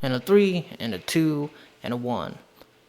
and a 3, and a 2, and a 1.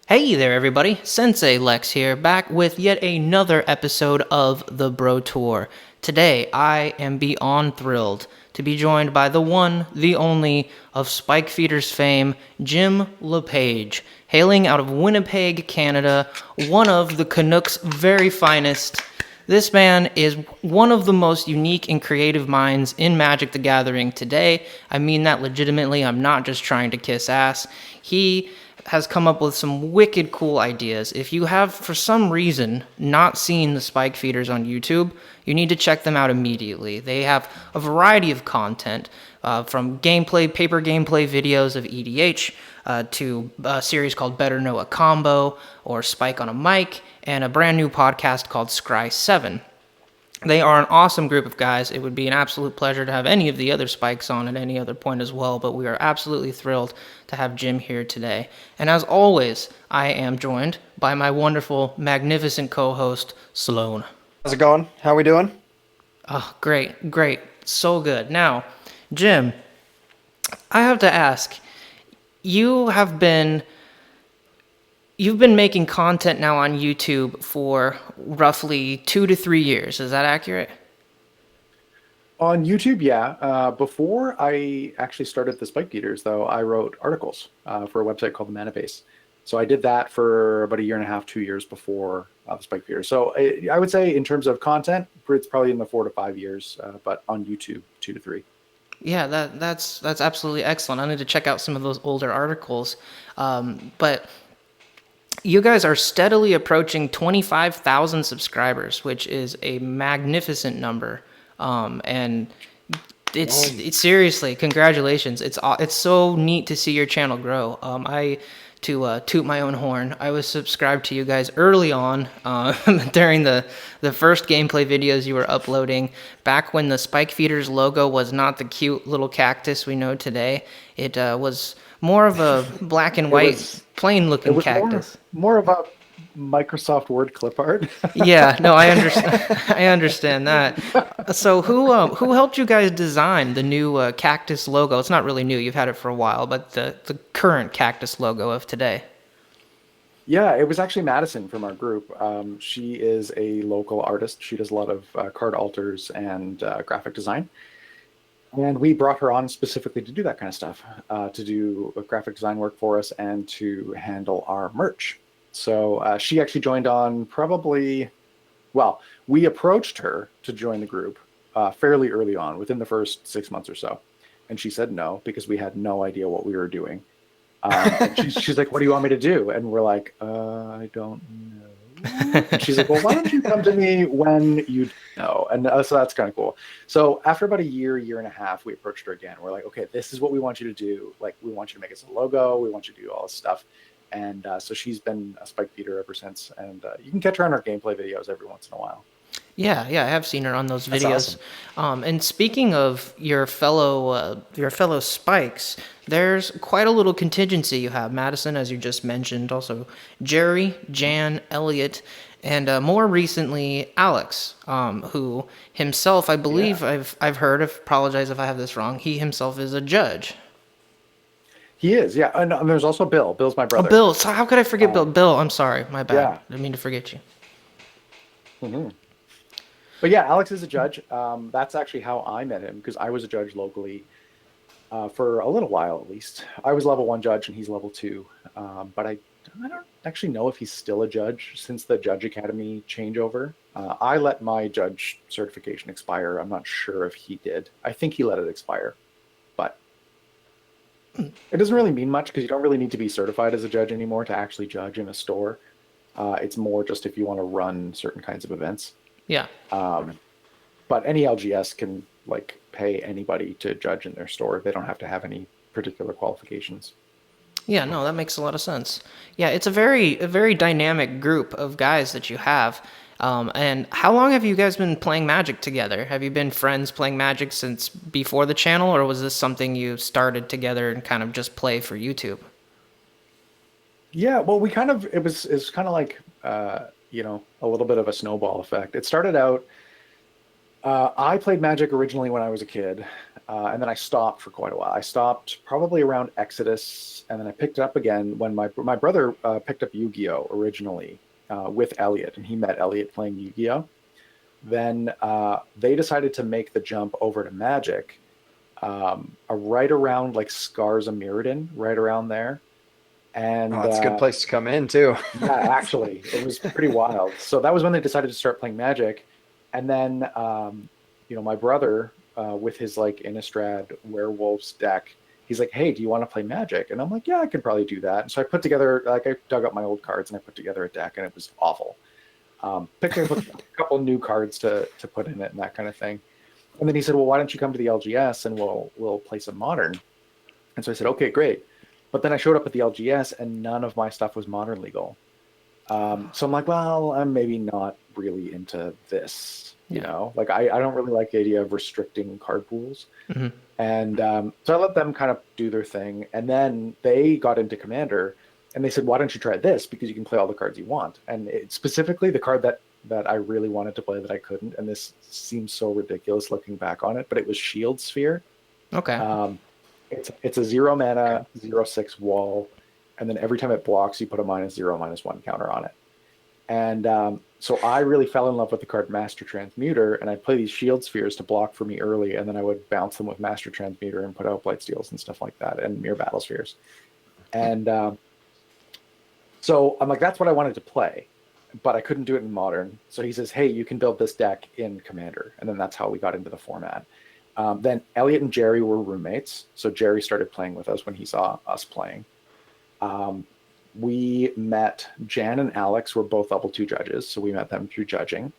Hey there, everybody. Sensei Lex here, back with yet another episode of the Bro Tour. Today, I am beyond thrilled to be joined by the one, the only, of Spike Feeder's fame, Jim LePage, hailing out of Winnipeg, Canada, one of the Canucks' very finest. This man is one of the most unique and creative minds in Magic the Gathering today. I mean that legitimately. I'm not just trying to kiss ass. He has come up with some wicked cool ideas. If you have, for some reason, not seen the Spike Feeders on YouTube, you need to check them out immediately. They have a variety of content, from gameplay, paper gameplay videos of EDH, to a series called Better Know a Combo, or Spike on a Mic, and a brand new podcast called Scry 7. They are an awesome group of guys. It would be an absolute pleasure to have any of the other Spikes on at any other point as well, but we are absolutely thrilled to have Jim here today. And as always, I am joined by my wonderful, magnificent co-host, Sloan. How's it going? How we doing? Oh, great. So good. Now, Jim, I have to ask, you've been making content now on YouTube for roughly 2 to 3 years. Is that accurate? On YouTube, yeah. Before I actually started the Spike Beaters, though, I wrote articles for a website called the Mana Base. So I did that for about a year and a half, 2 years before the Spike Beaters. So I would say in terms of content, it's probably in the 4 to 5 years, but on YouTube, 2 to 3. Yeah, that's absolutely excellent. I need to check out some of those older articles. But you guys are steadily approaching 25,000 subscribers, which is a magnificent number. And it's seriously, congratulations. It's so neat to see your channel grow. To toot my own horn, I was subscribed to you guys early on, during the first gameplay videos you were uploading, back when the Spike Feeders logo was not the cute little cactus we know today. It was more of a black and white, plain-looking cactus. More of a Microsoft Word clip art. Yeah, no, I understand. I understand that. So, who helped you guys design the new Cactus logo? It's not really new; you've had it for a while, but the current Cactus logo of today. Yeah, it was actually Madison from our group. She is a local artist. She does a lot of card alters and graphic design. And we brought her on specifically to do that kind of stuff, to do graphic design work for us and to handle our merch. So she actually joined on we approached her to join the group fairly early on, within the first 6 months or so. And she said no, because we had no idea what we were doing. And she's like, "What do you want me to do?" And we're like, "I don't know." And she's like, "Well, why don't you come to me when you know?" And so that's kind of cool. So after about a year and a half, we approached her again. We're like, "Okay, this is what we want you to do. Like, we want you to make us a logo. We want you to do all this stuff." And so she's been a Spike Feeder ever since. And you can catch her on our gameplay videos every once in a while. Yeah, I have seen her on those That's videos. awesome. And speaking of your fellow Spikes, there's quite a little contingency you have. Madison, as you just mentioned, also Jerry, Jan, Elliot, and more recently Alex, who himself, I believe, Yeah, I've heard. Apologize if I have this wrong. He himself is a judge. he is. Yeah. And there's also Bill. Bill's my Oh, brother. Bill. So how could I forget Bill? Um, Bill, I'm sorry. My bad. yeah. I didn't mean to forget you. hmm But yeah, Alex is a judge. That's actually how I met him, because I was a judge locally for a little while at least. I was level 1 judge and he's level 2. But I don't actually know if he's still a judge since the Judge Academy changeover. I let my judge certification expire. I'm not sure if he did. I think he let it expire. But it doesn't really mean much, because you don't really need to be certified as a judge anymore to actually judge in a store. It's more just if you want to run certain kinds of events. Yeah. Um, but any LGS can like pay anybody to judge in their store. They don't have to have any particular qualifications. Yeah, no, that makes a lot of sense. Yeah, it's a very dynamic group of guys that you have. And how long have you guys been playing Magic together? Have you been friends playing Magic since before the channel, or was this something you started together and kind of just play for YouTube? Yeah, well, it's kind of like a little bit of a snowball effect. It started out I played Magic originally when I was a kid, and then I stopped for quite a while. I stopped probably around Exodus, and then I picked it up again when my brother picked up Yu-Gi-Oh originally with Elliot, and he met Elliot playing Yu-Gi-Oh. Then they decided to make the jump over to Magic, right around like Scars of Mirrodin, right around there. Oh, And that's a good place to come in too. yeah, actually, it was pretty wild. So that was when they decided to start playing Magic. And then, my brother, with his like Innistrad Werewolves deck, he's like, "Hey, do you want to play Magic?" And I'm like, "Yeah, I could probably do that." And so I put together, like, I dug up my old cards and I put together a deck, and it was awful. Picked up a couple new cards to put in it and that kind of thing. And then he said, "Well, why don't you come to the LGS and we'll play some Modern?" And so I said, "Okay, great." But then I showed up at the LGS and none of my stuff was Modern legal. So I'm like, well, I'm maybe not really into this, Yeah. like I don't really like the idea of restricting card pools. Hmm. And so I let them kind of do their thing. And then they got into Commander and they said, why don't you try this? Because you can play all the cards you want. And specifically the card that I really wanted to play that I couldn't. And this seems so ridiculous looking back on it, but it was Shield Sphere. Okay. It's a 0 mana, 0/6 wall, and then every time it blocks, you put a -0/-1 counter on it. And so I really fell in love with the card Master Transmuter, and I'd play these Shield Spheres to block for me early, and then I would bounce them with Master Transmuter and put out Blight Steals and stuff like that, and Mere Battle Spheres. And so I'm like, that's what I wanted to play, but I couldn't do it in Modern. So he says, hey, you can build this deck in Commander, and then that's how we got into the format. Then Elliot and Jerry were roommates. So Jerry started playing with us when he saw us playing. We met Jan and Alex were both level 2 judges. So we met them through judging.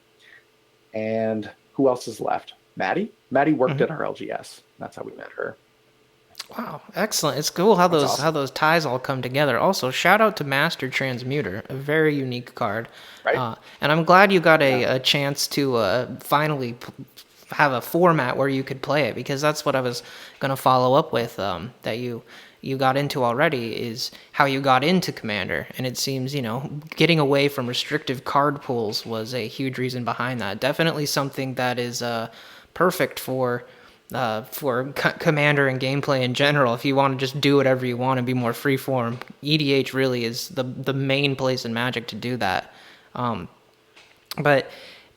And who else is left? Maddie? Maddie worked at our LGS. That's how we met her. Wow, excellent. It's cool how That's those awesome. how those ties all come together. Also, shout out to Master Transmuter, a very unique card. Right? And I'm glad you got Yeah. a chance to finally have a format where you could play it, because that's what I was going to follow up with, that you got into already, is how you got into Commander. And it seems, getting away from restrictive card pools was a huge reason behind that. Definitely something that is perfect for Commander and gameplay in general. If you want to just do whatever you want and be more freeform, EDH really is the main place in Magic to do that. But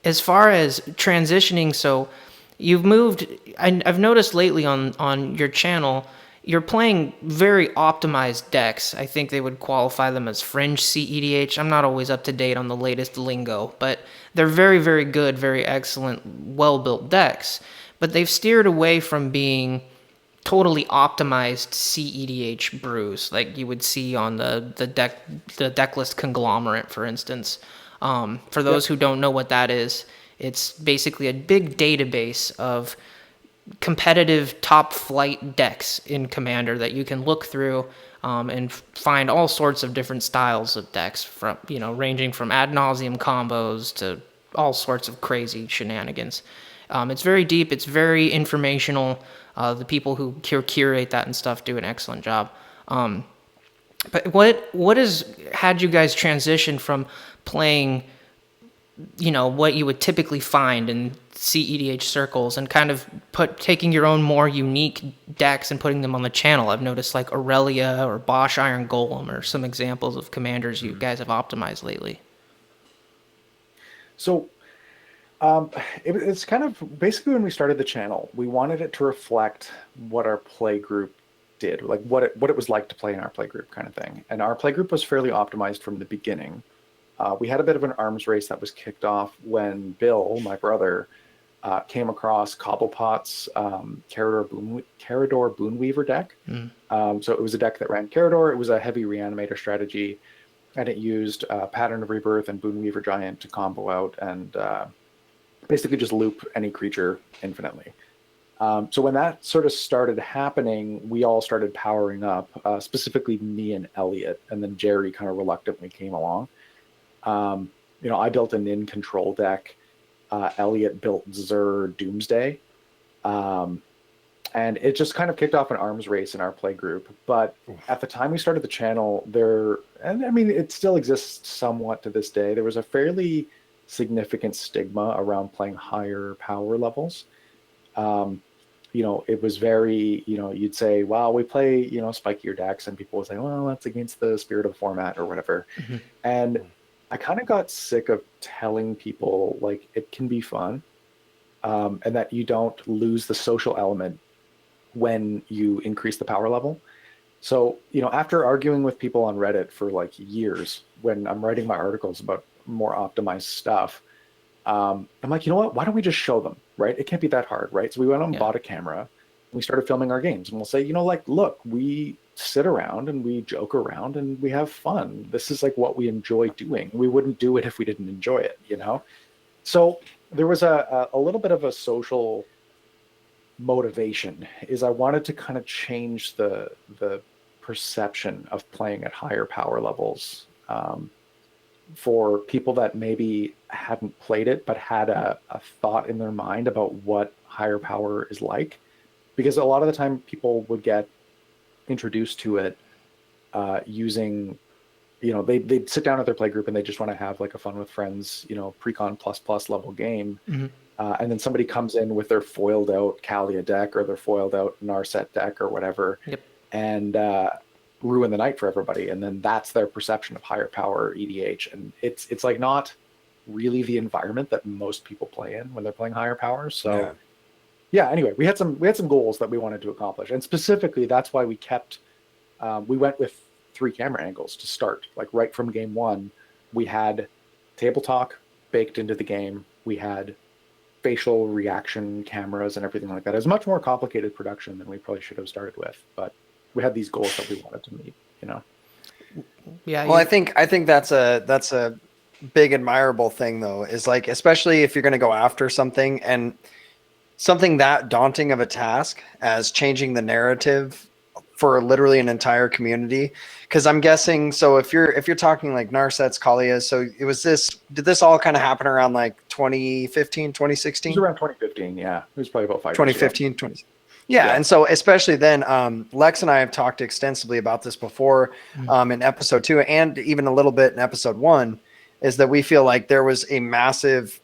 as far as transitioning, so you've moved. I've noticed lately on your channel, you're playing very optimized decks. I think they would qualify them as fringe CEDH. I'm not always up to date on the latest lingo, but they're very, very good, very excellent, well-built decks. But they've steered away from being totally optimized CEDH brews like you would see on the deck list conglomerate, for instance. For those Yep. who don't know what that is, it's basically a big database of competitive top flight decks in Commander that you can look through, and find all sorts of different styles of decks, from ranging from ad nauseum combos to all sorts of crazy shenanigans. It's very deep. It's very informational. The people who curate that and stuff do an excellent job. But what has had you guys transition from playing, what you would typically find in CEDH circles, and kind of taking your own more unique decks and putting them on the channel? I've noticed like Aurelia or Bosch Iron Golem are some examples of commanders you guys have optimized lately. So it's kind of basically when we started the channel, we wanted it to reflect what our play group did, like what it was like to play in our play group kind of thing. And our play group was fairly optimized from the beginning. We had a bit of an arms race that was kicked off when Bill, my brother, came across Cobblepot's Carador Boonweaver deck. So it was a deck that ran Carador. It was a heavy reanimator strategy, and it used Pattern of Rebirth and Boonweaver Giant to combo out and basically just loop any creature infinitely. So when that sort of started happening, we all started powering up, specifically me and Elliot, and then Jerry kind of reluctantly came along. I built an in control deck. Elliot built Zur Doomsday. And it just kind of kicked off an arms race in our play group. But at the time we started the channel, and I mean, it still exists somewhat to this day, there was a fairly significant stigma around playing higher power levels. It was very, you'd say, well, we play, spikier decks, and people would say, well, that's against the spirit of the format or whatever. Mm-hmm. And I kind of got sick of telling people like it can be fun, and that you don't lose the social element when you increase the power level. So, after arguing with people on Reddit for like years, when I'm writing my articles about more optimized stuff, I'm like, you know what? Why don't we just show them, right? It can't be that hard, right? So we went out and bought a camera. And we started filming our games, and we'll say, look, we sit around and we joke around and we have fun. This is like what we enjoy doing. We wouldn't do it if we didn't enjoy it, So there was a little bit of a social motivation. Is I wanted to kind of change the perception of playing at higher power levels, for people that maybe hadn't played it but had a thought in their mind about what higher power is like, because a lot of the time people would get introduced to it using, they'd sit down at their play group and they just want to have like a fun with friends, pre-con plus level game. Mm-hmm. And then somebody comes in with their foiled out Kalia deck or their foiled out Narset deck or whatever, and ruin the night for everybody. And then that's their perception of higher power EDH. And it's like not really the environment that most people play in when they're playing higher powers. So anyway, we had some goals that we wanted to accomplish. And specifically, that's why we went with 3 camera angles to start. Like right from game 1, we had table talk baked into the game. We had facial reaction cameras and everything like that. It was a much more complicated production than we probably should have started with, but we had these goals that we wanted to meet, Yeah. Well, I think that's a big admirable thing though, is like, especially if you're going to go after something and something that daunting of a task as changing the narrative for literally an entire community. Because I'm guessing, so if you're talking like Narsets, Kalias, so did this all kind of happen around like 2015, 2016? It was around 2015, yeah. It was probably about 5 2015, years ago. 20. Yeah, and so especially then, Lex and I have talked extensively about this before, in episode 2 and even a little bit in episode 1, is that we feel like there was a massive,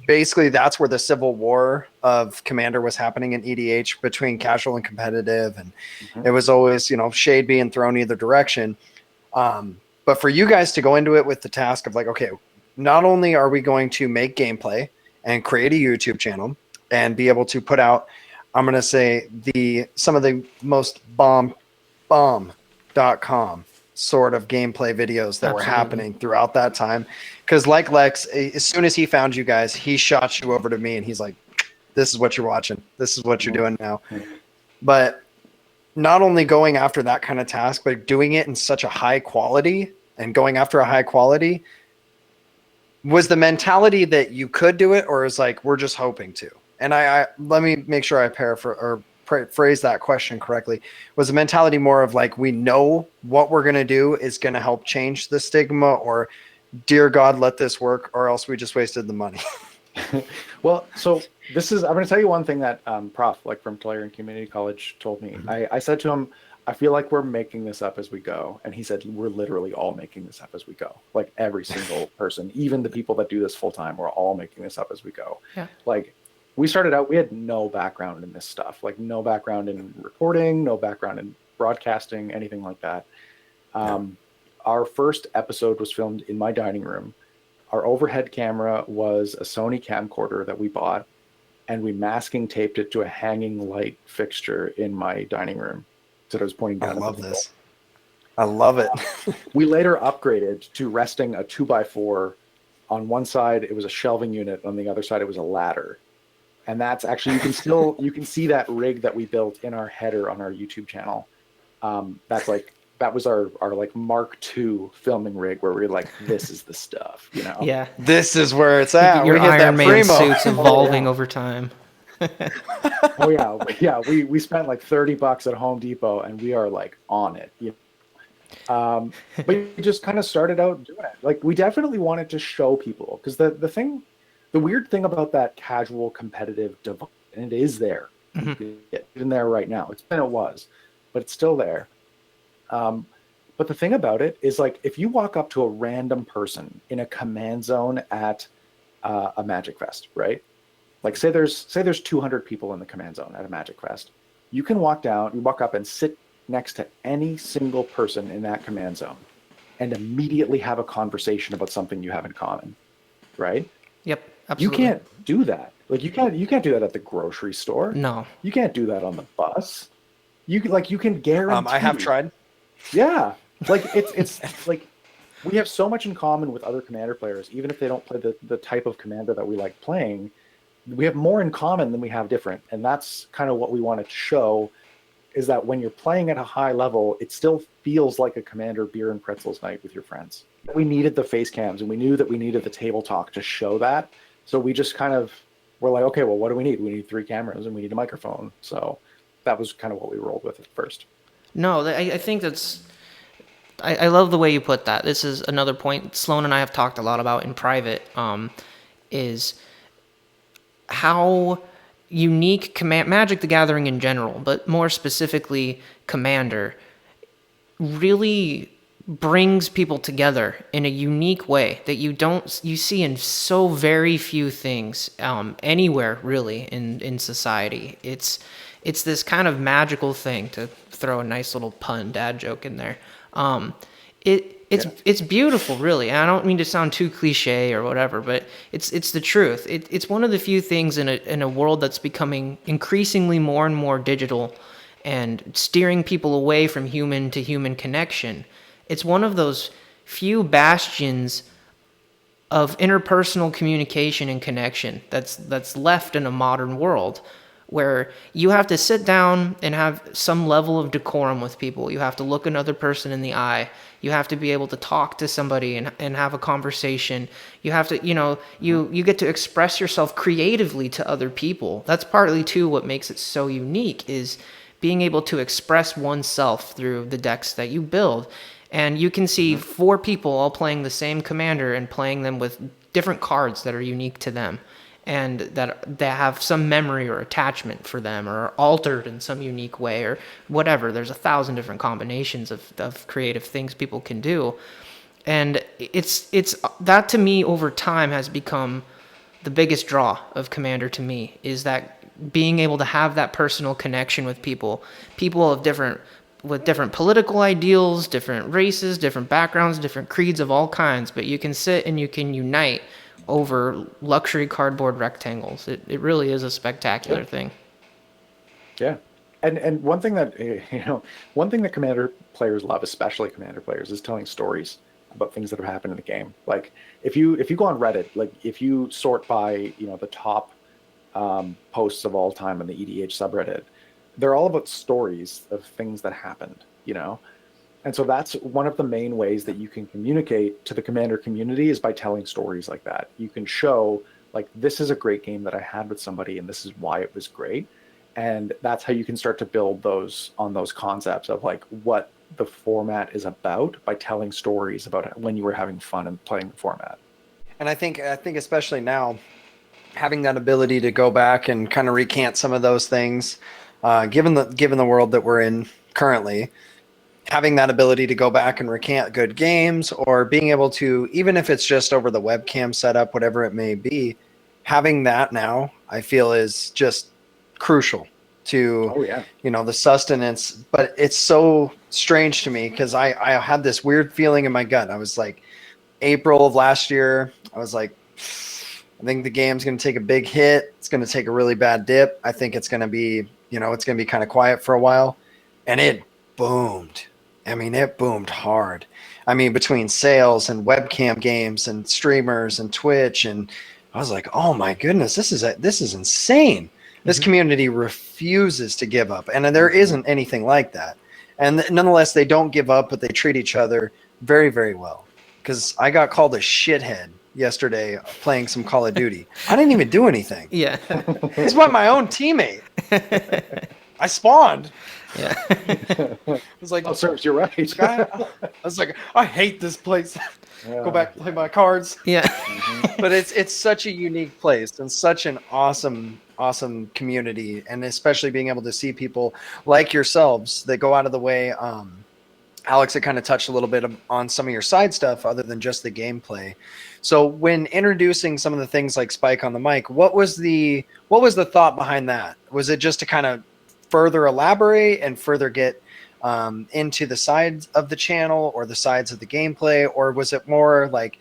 basically that's where the civil war of Commander was happening in EDH between casual and competitive, and it was always, shade being thrown either direction. But for you guys to go into it with the task of like, okay, not only are we going to make gameplay and create a YouTube channel and be able to put out, I'm going to say some of the most bomb.com sort of gameplay videos that were happening throughout that time. Because like Lex, as soon as he found you guys, he shot you over to me and he's like, this is what you're watching. This is what you're doing now. But not only going after that kind of task, but doing it in such a high quality and going after a high quality, was the mentality that you could do it, or is like, we're just hoping to? And I let me make sure I phrase that question correctly. Was the mentality more of like, we know what we're going to do is going to help change the stigma, or dear God, let this work, or else we just wasted the money? Well, so I'm going to tell you one thing that Prof, like from Tulare Community College, told me. I said to him, I feel like we're making this up as we go. And he said, we're literally all making this up as we go. Like every single person, even the people that do this full time, we're all making this up as we go. Yeah. Like, we started out, we had no background in this stuff, like no background in reporting, no background in broadcasting, anything like that. Our first episode was filmed in my dining room. Our overhead camera was a Sony camcorder that we bought, and we masking taped it to a hanging light fixture in my dining room. So I was pointing down. I love this. I love it. We later upgraded to resting a 2x4. On one side, it was a shelving unit. On the other side, it was a ladder. And that's actually, you can see that rig that we built in our header on our YouTube channel. That was our like Mark II filming rig, where we're like, this is the stuff, Yeah. This is where it's at. Your we hit Iron that Man primo. suits evolving over time. Oh yeah. We spent like $30 at Home Depot, and we are like on it. But we just kind of started out doing it. Like, we definitely wanted to show people, because the weird thing about that casual competitive divide, and it is there, it's in there right now. It was, but it's still there. But the thing about it is, like, if you walk up to a random person in a command zone at a Magic Fest, right? Like say there's 200 people in the command zone at a Magic Fest. You can walk up and sit next to any single person in that command zone and immediately have a conversation about something you have in common, right? Yep, You absolutely. can't do that. Like you can't do that at the grocery store. No. You can't do that on the bus. You can guarantee. I have tried. Yeah, like it's like we have so much in common with other Commander players, even if they don't play the type of Commander that we like playing. We have more in common than we have different, and that's kind of what we wanted to show. Is that when you're playing at a high level, it still feels like a Commander beer and pretzels night with your friends. We needed the face cams, and we knew that we needed the table talk to show that. So we just kind of were like, okay, well, what do we need? We need 3 cameras, and we need a microphone. So that was kind of what we rolled with at first. No, I think that's. I love the way you put that. This is another point Sloan and I have talked a lot about in private. Is how unique Magic the Gathering in general, but more specifically Commander, really brings people together in a unique way that you see in so very few things anywhere really in society. It's this kind of magical thing, to throw a nice little pun dad joke in there. It's beautiful, really. And I don't mean to sound too cliche or whatever, but it's the truth. It's one of the few things in a world that's becoming increasingly more and more digital and steering people away from human to human connection. It's one of those few bastions of interpersonal communication and connection that's left in a modern world, where you have to sit down and have some level of decorum with people. You have to look another person in the eye. You have to be able to talk to somebody and have a conversation. You have to, you get to express yourself creatively to other people. That's partly too what makes it so unique, is being able to express oneself through the decks that you build. And you can see 4 people all playing the same commander and playing them with different cards that are unique to them, and that they have some memory or attachment for them, or are altered in some unique way, or whatever. There's 1,000 different combinations of creative things people can do. And it's that, to me, over time has become the biggest draw of Commander to me, is that being able to have that personal connection with people of different political ideals, different races, different backgrounds, different creeds of all kinds, but you can sit and you can unite over luxury cardboard rectangles. It really is a spectacular thing. Yeah. And one thing that Commander players love, especially Commander players, is telling stories about things that have happened in the game. Like if you go on Reddit, like if you sort by the top posts of all time on the EDH subreddit, they're all about stories of things that happened, And so that's one of the main ways that you can communicate to the Commander community, is by telling stories like that. You can show, like, this is a great game that I had with somebody, and this is why it was great. And that's how you can start to build on those concepts of like what the format is about, by telling stories about when you were having fun and playing the format. And I think especially now, having that ability to go back and kind of recant some of those things, given the world that we're in currently, having that ability to go back and recant good games, or being able to, even if it's just over the webcam setup, whatever it may be, having that now, I feel, is just crucial to, the sustenance. But it's so strange to me, because I had this weird feeling in my gut. I was like, April of last year, I was like, I think the game's going to take a big hit. It's going to take a really bad dip. I think it's going to be, it's going to be kind of quiet for a while. And it boomed. I mean, it boomed hard. I mean, between sales and webcam games and streamers and Twitch, and I was like, oh my goodness, this is insane. This community refuses to give up. And there isn't anything like that. And nonetheless, they don't give up, but they treat each other very, very well. Because I got called a shithead yesterday playing some Call of Duty. I didn't even do anything. Yeah. It's by my own teammate. I spawned. Yeah. I was like, oh, serves you right. I was like, I hate this place. Go back and play my cards. Yeah. But it's such a unique place, and such an awesome community, and especially being able to see people like yourselves that go out of the way Alex had kind of touched a little bit on some of your side stuff other than just the gameplay. So when introducing some of the things like Spike on the mic, what was the thought behind that? Was it just to kind of further elaborate and further get into the sides of the channel or the sides of the gameplay, or was it more like,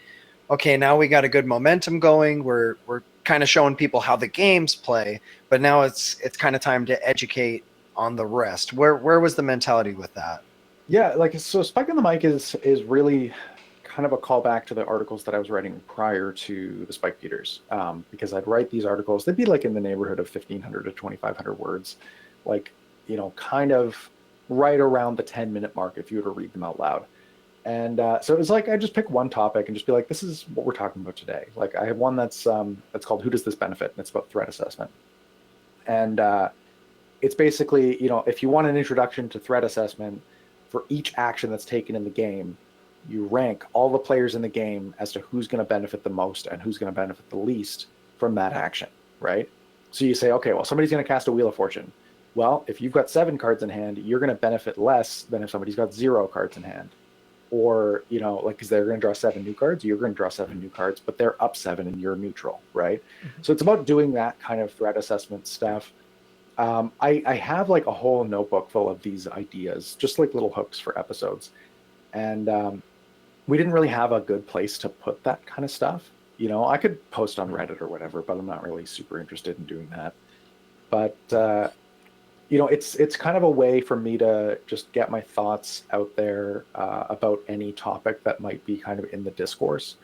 okay, now we got a good momentum going, we're kind of showing people how the games play, but now it's kind of time to educate on the rest? Where was the mentality with that? Yeah, like so Spike on the Mic is really kind of a callback to the articles that I was writing prior to the Spike Beaters. Because I'd write these articles, they'd be like in the neighborhood of 1,500 to 2,500 words, like, kind of right around the 10-minute mark if you were to read them out loud. And so it was like I just pick one topic and just be like, this is what we're talking about today. Like I have one that's called "Who Does This Benefit?" and it's about threat assessment. And it's basically, if you want an introduction to threat assessment, for each action that's taken in the game, you rank all the players in the game as to who's going to benefit the most and who's going to benefit the least from that action, right? So you say, okay, well, somebody's going to cast a Wheel of Fortune. Well, if you've got 7 cards in hand, you're going to benefit less than if somebody's got 0 cards in hand. Or, like, because they're going to draw 7 new cards, you're going to draw 7 new cards, but they're up 7 and you're neutral, right? Mm-hmm. So it's about doing that kind of threat assessment stuff. I have like a whole notebook full of these ideas, just like little hooks for episodes. And we didn't really have a good place to put that kind of stuff. I could post on Reddit or whatever, but I'm not really super interested in doing that. But, it's kind of a way for me to just get my thoughts out there about any topic that might be kind of in the discourse.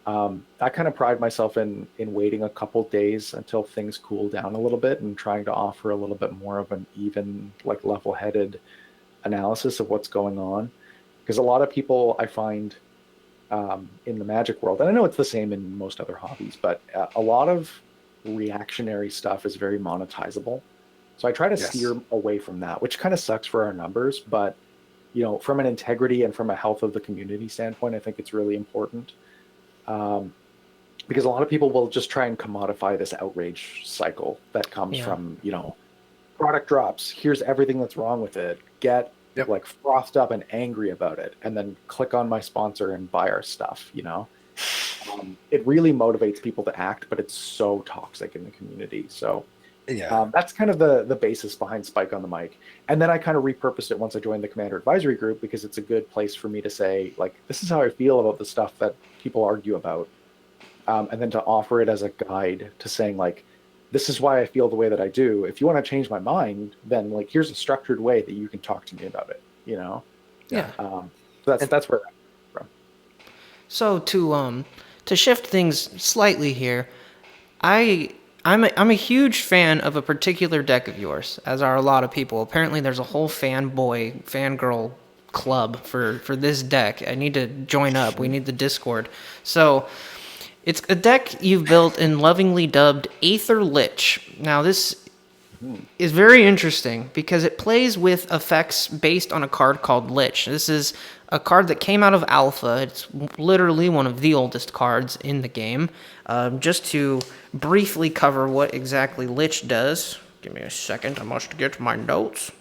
I kind of pride myself in waiting a couple days until things cool down a little bit and trying to offer a little bit more of an even, like, level-headed analysis of what's going on. Because a lot of people I find in the Magic world, and I know it's the same in most other hobbies, but a lot of reactionary stuff is very monetizable. So I try to steer away from that, which kind of sucks for our numbers. But, from an integrity and from a health of the community standpoint, I think it's really important. Because a lot of people will just try and commodify this outrage cycle that comes from, product drops. Here's everything that's wrong with it. Get like frothed up and angry about it, and then click on my sponsor and buy our stuff. It really motivates people to act, but it's so toxic in the community. So that's kind of the basis behind Spike on the Mic. And then I kind of repurposed it once I joined the Commander Advisory Group, because it's a good place for me to say, like, this is how I feel about the stuff that people argue about. And then to offer it as a guide to saying, like, this is why I feel the way that I do. If you want to change my mind, then, like, here's a structured way that you can talk to me about it, Yeah. So that's where I'm from. So to shift things slightly here, I'm a huge fan of a particular deck of yours, as are a lot of people. Apparently there's a whole fangirl club for this deck. I need to join up. We need the Discord. So it's a deck you've built and lovingly dubbed Aether Lich. Now this is very interesting because it plays with effects based on a card called Lich. This is a card that came out of Alpha. It's literally one of the oldest cards in the game. Just to briefly cover what exactly Lich does. Give me a second, I must get my notes.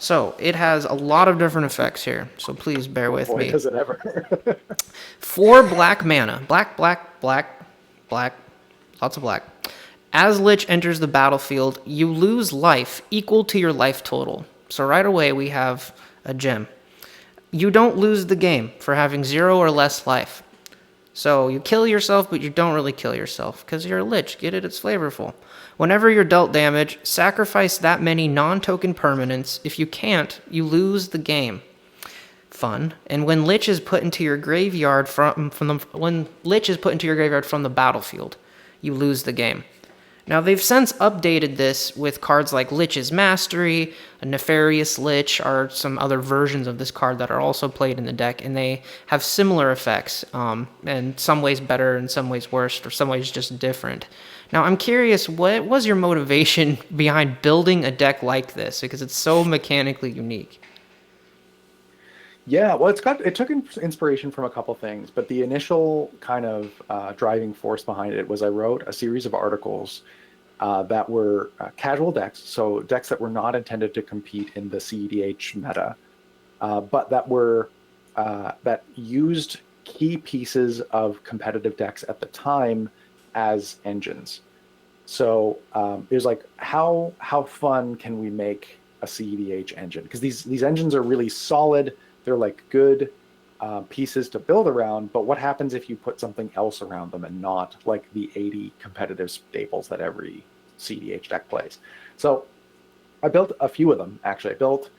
So, it has a lot of different effects here, so please bear with me. Does it ever? 4 black mana. Black, lots of black. As Lich enters the battlefield, you lose life equal to your life total. So right away we have a gem. You don't lose the game for having 0 or less life. So you kill yourself, but you don't really kill yourself because you're a Lich. Get it? It's flavorful. Whenever you're dealt damage, sacrifice that many non-token permanents. If you can't, you lose the game. Fun. And when Lich is put into your graveyard from the battlefield, you lose the game. Now, they've since updated this with cards like Lich's Mastery, a Nefarious Lich, or some other versions of this card that are also played in the deck, and they have similar effects, in some ways better, in some ways worse, or some ways just different. Now, I'm curious, what was your motivation behind building a deck like this? Because it's so mechanically unique. Yeah, well, it took inspiration from a couple things, but the initial kind of driving force behind it was I wrote a series of articles that were casual decks, so decks that were not intended to compete in the CEDH meta, but that were that used key pieces of competitive decks at the time as engines. So it was like, how fun can we make a CEDH engine? Because these engines are really solid. They're like good pieces to build around. But what happens if you put something else around them and not like the 80 competitive staples that every CEDH deck plays? So I built a few of them, actually. I built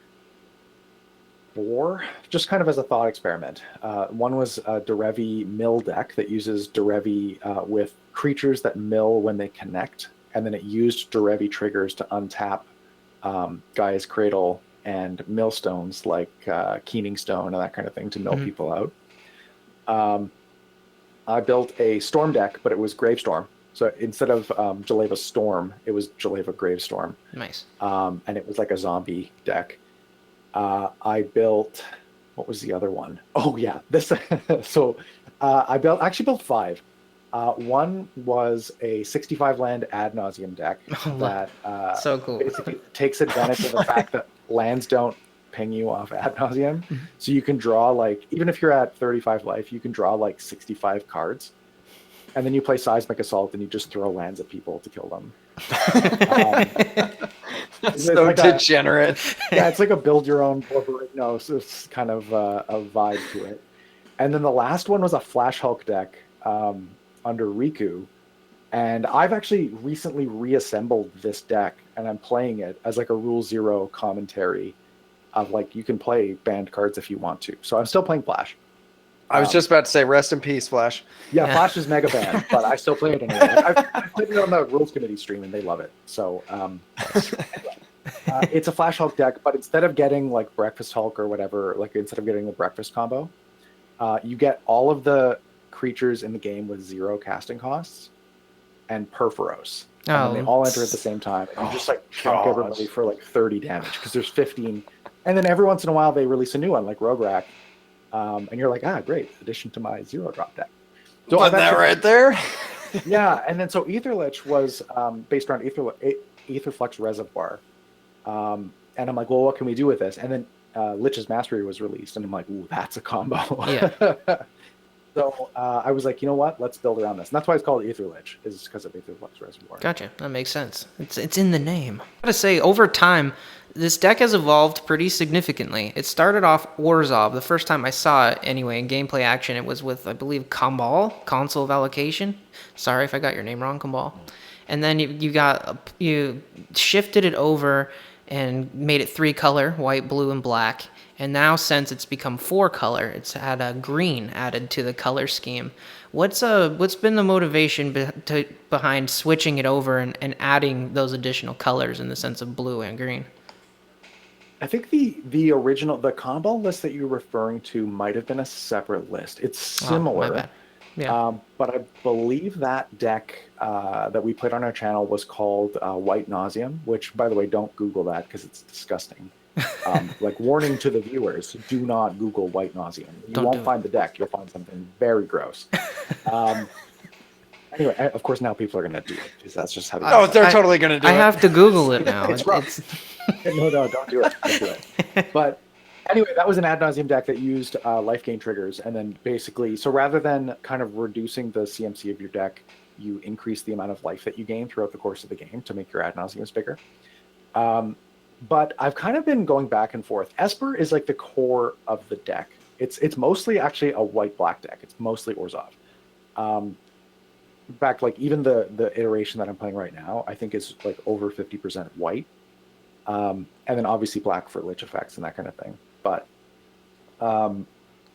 4, just kind of as a thought experiment. One was a Derevi mill deck that uses Derevi with creatures that mill when they connect, and then it used Derevi triggers to untap Gaia's Cradle and millstones like Keening Stone and that kind of thing to mill people out. I built a Storm deck, but it was Gravestorm. So instead of Jaleva Storm, it was Jaleva Gravestorm. Nice. And it was like a zombie deck. I built, what was the other one? Oh yeah, this. So I actually built 5. One was a 65 land ad nauseum deck that So cool. basically takes advantage of the fact that lands don't ping you off ad nauseum. So you can draw, like, even if you're at 35 life, you can draw like 65 cards. And then you play Seismic Assault and you just throw lands at people to kill them. So like degenerate. Yeah, it's like a build your own Borborygno, so it's kind of a vibe to it. And then the last one was a Flash Hulk deck under Riku. And I've actually recently reassembled this deck, and I'm playing it as like a Rule Zero commentary of like, you can play banned cards if you want to. So I'm still playing Flash. I was just about to say, rest in peace, Flash. Yeah, Flash is mega banned, but I still play it anyway. I've played it on the Rules Committee stream, and they love it. So it's a Flash Hulk deck, but instead of getting like Breakfast Hulk or whatever, like instead of getting the Breakfast combo, you get all of the creatures in the game with 0 casting costs and Perforos. And then they all enter at the same time. And you just like chunk everybody for like 30 damage because there's 15. And then every once in a while they release a new one like Rogue Rack. And you're like, great, addition to my 0-drop deck. So put that right there. Yeah, and then so Aetherlich was based around Aetherflux Reservoir. And I'm like, well, what can we do with this? And then Lich's Mastery was released, and I'm like, ooh, that's a combo. Yeah. So I was like, you know what? Let's build around this. And that's why it's called Aetherlich, is because of Aetherflux Reservoir. Gotcha. That makes sense. It's in the name. I gotta say, over time, this deck has evolved pretty significantly. It started off Orzhov. The first time I saw it, anyway, in gameplay action, it was with, I believe, Kambal, Console of Allocation. Sorry if I got your name wrong, Kambal. And then you shifted it over and made it 3-color, white, blue, and black. And now, since it's become 4-color, it's had a green added to the color scheme. What's been the motivation behind switching it over and adding those additional colors in the sense of blue and green? I think the original, the combo list that you're referring to might have been a separate list. It's similar. Oh, my bad. Yeah. But I believe that deck that we played on our channel was called White Nauseum, which, by the way, don't Google that because it's disgusting. Like, warning to the viewers, do not Google White Nauseum. You won't find the deck. You'll find something very gross. Anyway, of course, now people are going to do it because that's just how they do it. They're totally going to do it. I have to Google it now. It's rough. No, don't do it. Don't do it. But anyway, that was an ad nauseum deck that used life gain triggers. And then basically, so rather than kind of reducing the CMC of your deck, you increase the amount of life that you gain throughout the course of the game to make your ad nauseums bigger. But I've kind of been going back and forth. Esper is like the core of the deck. It's mostly actually a white-black deck. It's mostly Orzhov. In fact, like even the iteration that I'm playing right now, I think is like over 50% white. And then obviously black for Lich effects and that kind of thing. But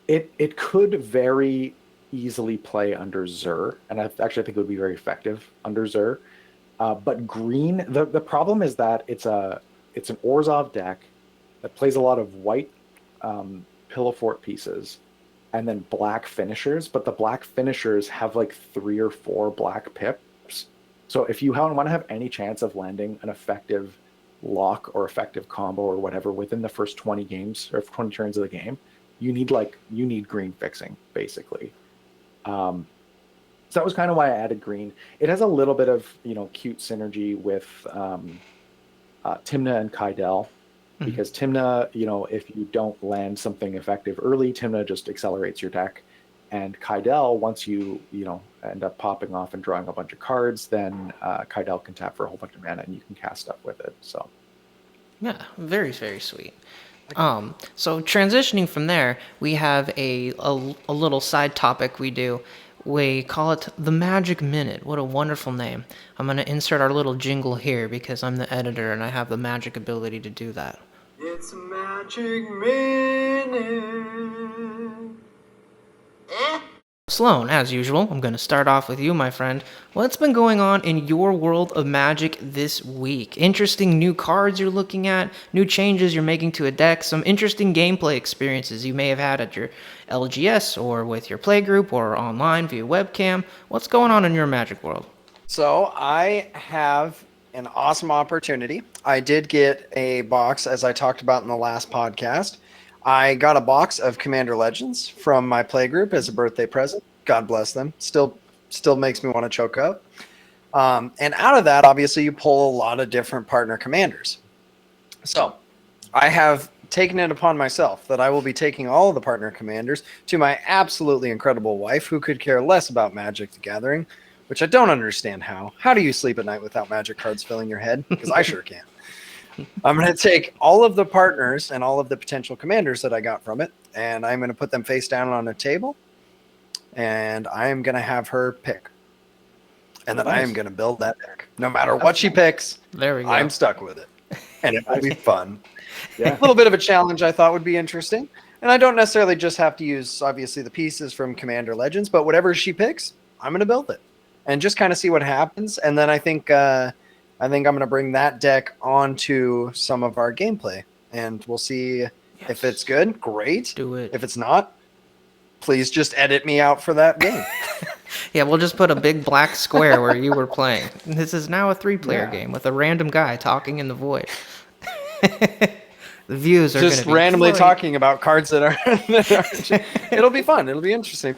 it could very easily play under Zur, and I think it would be very effective under Zur. But green, the problem is that it's an Orzhov deck that plays a lot of white Pillow Fort pieces and then black finishers, but the black finishers have like 3 or 4 black pips. So if you want to have any chance of landing an effective lock or effective combo or whatever within the first 20 games or 20 turns of the game, you need green fixing basically. So that was kind of why I added green. It has a little bit of cute synergy with Timna and Kaidel, because Timna, if you don't land something effective early, Timna just accelerates your deck. And Kaidel, once you end up popping off and drawing a bunch of cards, then Kaidel can tap for a whole bunch of mana and you can cast stuff with it. So Yeah, very, very sweet. So transitioning from there, we have a little side topic we do. We call it the Magic Minute. What a wonderful name. I'm going to insert our little jingle here because I'm the editor and I have the magic ability to do that. It's a magic minute. Sloan, as usual, I'm going to start off with you, my friend. What's been going on in your world of Magic this week? Interesting new cards you're looking at, new changes you're making to a deck, some interesting gameplay experiences you may have had at your LGS or with your playgroup or online via webcam. What's going on in your Magic world? So I have an awesome opportunity. I did get a box, as I talked about in the last podcast. I got a box of Commander Legends from my playgroup as a birthday present. God bless them. Still makes me want to choke up. And out of that, obviously, you pull a lot of different partner commanders. So I have taken it upon myself that I will be taking all of the partner commanders to my absolutely incredible wife, who could care less about Magic the Gathering, which I don't understand how. How do you sleep at night without Magic cards filling your head? Because I sure can. I'm going to take all of the partners and all of the potential commanders that I got from it, and I'm going to put them face down on a table, and I am going to have her pick. And then I am going to build that deck. No matter what she picks, There we go. I'm stuck with it. And it will be fun. yeah, A little bit of a challenge I thought would be interesting. And I don't necessarily just have to use, obviously, the pieces from Commander Legends, but whatever she picks, I'm going to build it. And just kind of see what happens. And then I think I'm going to bring that deck onto some of our gameplay, and we'll see if it's good. Great. Do it. If it's not, please just edit me out for that game. Yeah, we'll just put a big black square where you were playing. This is now a 3-player game with a random guy talking in the void. The views are Just gonna be randomly great. talking about cards that are. It'll be fun. It'll be interesting.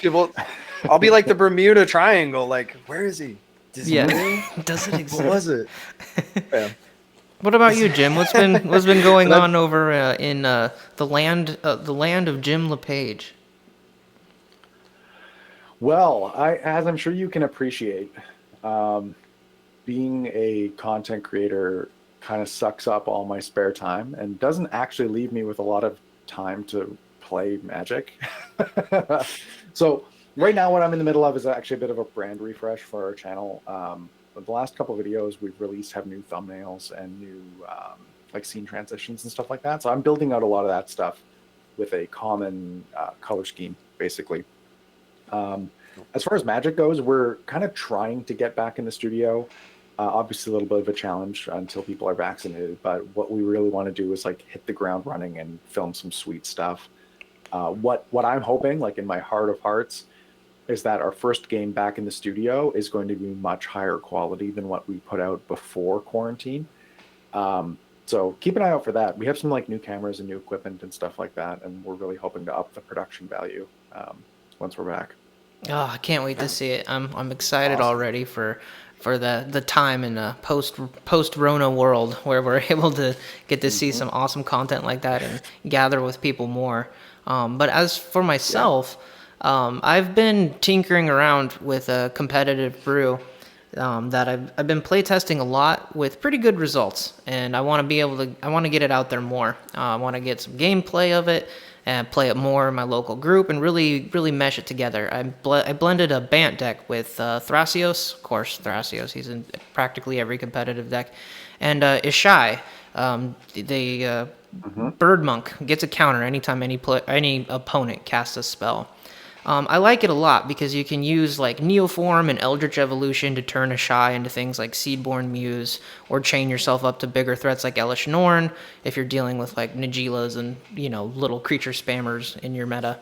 I'll be like the Bermuda Triangle. Like, where is he? Does he know? Yeah. Does it exist? What was it? Yeah. What about you, Jim? What's been going on over in the land of Jim LePage? well, as I'm sure you can appreciate, being a content creator kind of sucks up all my spare time and doesn't actually leave me with a lot of time to play Magic. So right now what I'm in the middle of is actually a bit of a brand refresh for our channel. The last couple of videos we've released have new thumbnails and new like scene transitions and stuff like that. So I'm building out a lot of that stuff with a common color scheme, basically. As far as Magic goes, we're kind of trying to get back in the studio. Obviously a little bit of a challenge until people are vaccinated, but what we really want to do is like hit the ground running and film some sweet stuff. What I'm hoping, like in my heart of hearts, is that our first game back in the studio is going to be much higher quality than what we put out before quarantine. So keep an eye out for that. We have some like new cameras and new equipment and stuff like that, and we're really hoping to up the production value once we're back. Oh, I can't wait to see it. I'm excited already for the time in a post Rona world where we're able to get to see some awesome content like that and gather with people more. But as for myself, I've been tinkering around with a competitive brew that I've been playtesting a lot with pretty good results, and I want to get it out there more. I want to get some gameplay of it and play it more in my local group and really mesh it together. I blended a Bant deck with Thrasios, of course Thrasios, he's in practically every competitive deck, and Ishai, the Bird Monk, gets a counter anytime any opponent casts a spell. I like it a lot because you can use like Neoform and Eldritch Evolution to turn Ishai into things like Seedborn Muse, or chain yourself up to bigger threats like Elish Norn if you're dealing with like Nagilas and little creature spammers in your meta.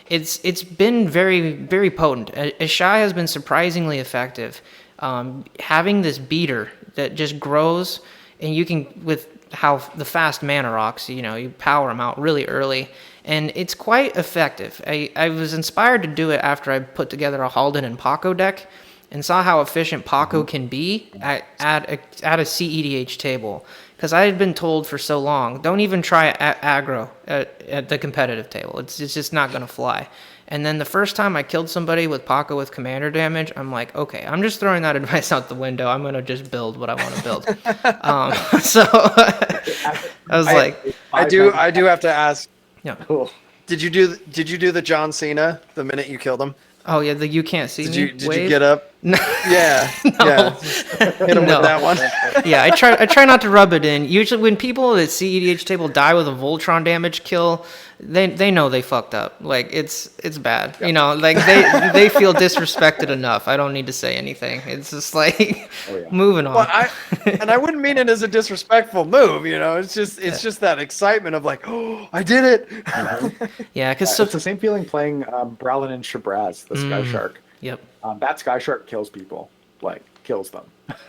It's been very, very potent. Ishai has been surprisingly effective. Having this beater that just grows, and you can, with how the fast mana rocks, you power them out really early. And it's quite effective. I was inspired to do it after I put together a Halden and Paco deck and saw how efficient Paco can be at a CEDH table. because I had been told for so long, don't even try aggro at the competitive table. It's just not going to fly. And then the first time I killed somebody with Paco with commander damage, I'm like, okay, I'm just throwing that advice out the window. I'm going to just build what I want to build. So I was like, I do have to ask, yeah. Cool. did you do the John Cena the minute you killed him? Oh yeah, the you can't see me. Did you get up? No. Yeah. No. Yeah. Hit him No. with that one. Yeah, I try not to rub it in. Usually when people that see EDH table die with a Voltron damage kill, they know they fucked up. Like it's bad. You know, like they feel disrespected enough. I don't need to say anything. It's just like moving on. Well, I wouldn't mean it as a disrespectful move, you know. It's just that excitement of like, oh, I did it. Yeah, because It's the same feeling playing Bralin and Shabraz, the Sky Shark. Yep. That Sky Shark kills people, like kills them.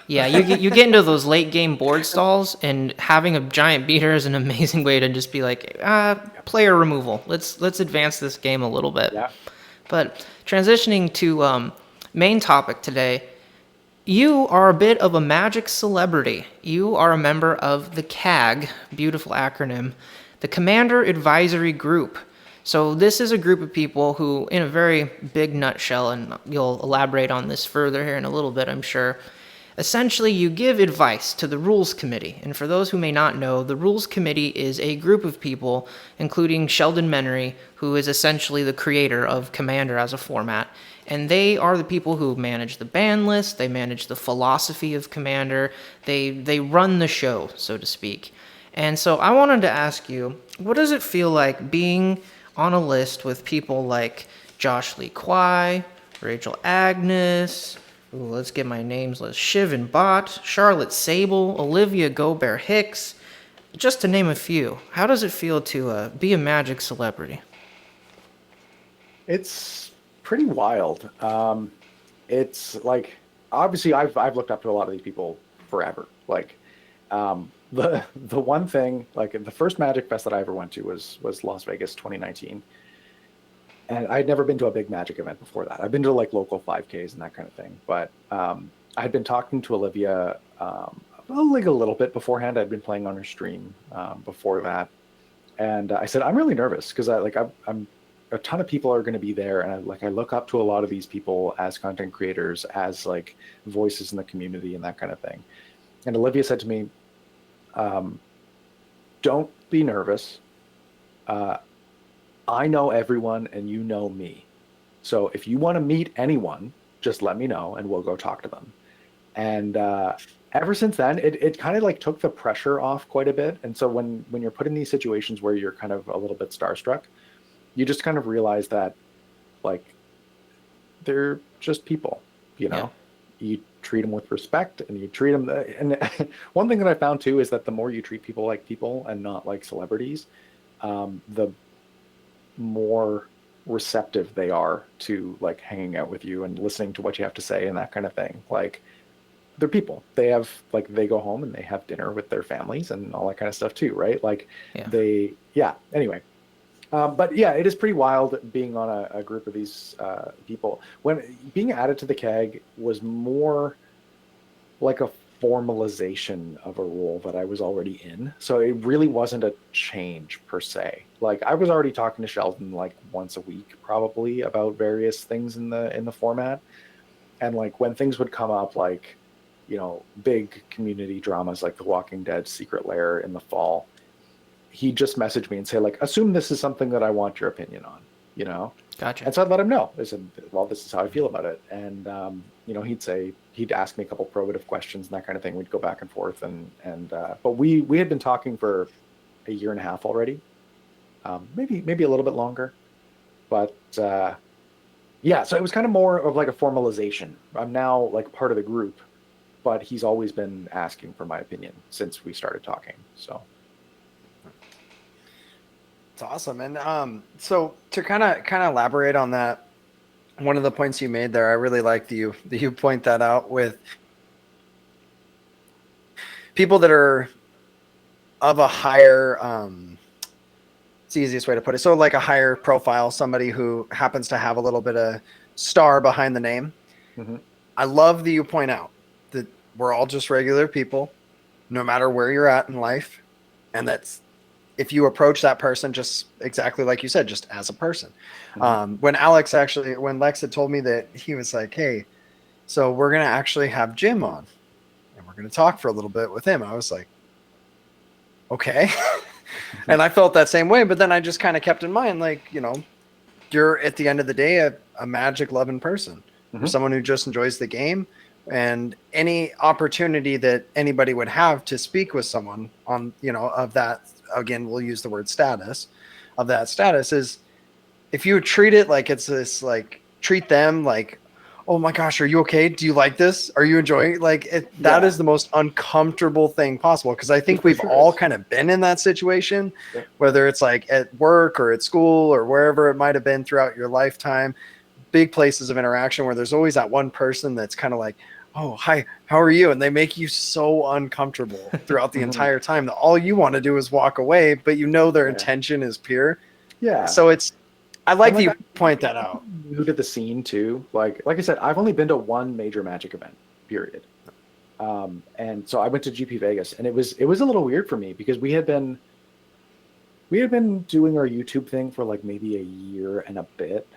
Yeah, you get into those late game board stalls, and having a giant beater is an amazing way to just be like, player removal. Let's advance this game a little bit. Yeah. But transitioning to main topic today, you are a bit of a Magic celebrity. You are a member of the CAG, beautiful acronym, the Commander Advisory Group. So this is a group of people who, in a very big nutshell, and you'll elaborate on this further here in a little bit, I'm sure, essentially you give advice to the Rules Committee. And for those who may not know, the Rules Committee is a group of people, including Sheldon Menery, who is essentially the creator of Commander as a format. And they are the people who manage the ban list, they manage the philosophy of Commander, they run the show, so to speak. And so I wanted to ask you, what does it feel like being on a list with people like Josh Lee Kwai, Rachel Agnes, let's get my names list, Shiv and Bot, Charlotte Sable, Olivia Gobert Hicks, just to name a few. How does it feel to be a Magic celebrity? It's pretty wild. It's like, obviously I've looked up to a lot of these people forever. Like, the one thing, like the first Magic Fest that I ever went to was Las Vegas 2019. And I'd never been to a big Magic event before that. I've been to like local 5Ks and that kind of thing. But I had been talking to Olivia like a little bit beforehand. I'd been playing on her stream before that. And I said, I'm really nervous because I'm a ton of people are going to be there. And I look up to a lot of these people as content creators, as like voices in the community and that kind of thing. And Olivia said to me, don't be nervous. I know everyone and you know me. So if you want to meet anyone, just let me know and we'll go talk to them. And ever since then, it kind of like took the pressure off quite a bit. And so when you're put in these situations where you're kind of a little bit starstruck, you just kind of realize that like they're just people, you know. Yeah. You treat them with respect and you treat them. And one thing that I found too is that the more you treat people like people and not like celebrities, the more receptive they are to like hanging out with you and listening to what you have to say and that kind of thing. Like they're people. They have like they go home and they have dinner with their families and all that kind of stuff too, right? Like anyway. But yeah, it is pretty wild being on a group of these people. When being added to the CAG was more like a formalization of a role that I was already in. So it really wasn't a change per se. Like I was already talking to Sheldon like once a week probably about various things in the format. And like when things would come up, like, you know, big community dramas like The Walking Dead Secret Lair in the fall, he'd just message me and say like, assume this is something that I want your opinion on, you know? Gotcha. And so I'd let him know. I said, well, this is how I feel about it. And, you know, he'd ask me a couple probative questions and that kind of thing. We'd go back and forth. But we had been talking for a year and a half already. Maybe a little bit longer. But yeah, so it was kind of more of like a formalization. I'm now like part of the group, but he's always been asking for my opinion since we started talking. So. It's awesome. And so to kind of elaborate on that, one of the points you made there, I really like that you point that out with people that are of a higher, it's the easiest way to put it. So like a higher profile, somebody who happens to have a little bit of star behind the name. Mm-hmm. I love that you point out that we're all just regular people. no matter where you're at in life. And that's, if you approach that person just exactly like you said, just as a person. When Lex had told me that, he was like, hey, so we're going to actually have Jim on and we're going to talk for a little bit with him. I was like, okay. And I felt that same way, but then I just kind of kept in mind, like, you're at the end of the day a magic loving person. You're someone who just enjoys the game, and any opportunity that anybody would have to speak with someone on, of that, again, we'll use the word status, of that status, is if you treat it like it's this, like, treat them like, oh my gosh, are you okay? Do you like this? Are you enjoying it? Like, that is the most uncomfortable thing possible. Because I think we've all kind of been in that situation, whether it's like at work or at school or wherever it might have been throughout your lifetime, big places of interaction where there's always that one person that's kind of like, oh, hi, how are you? And they make you so uncomfortable throughout the entire time that all you want to do is walk away, but their intention is pure. Yeah. So I like that you point that out. New to the scene too. Like I said, I've only been to one major Magic event, period. And so I went to GP Vegas, and it was a little weird for me because we had been doing our YouTube thing for like maybe a year and a bit,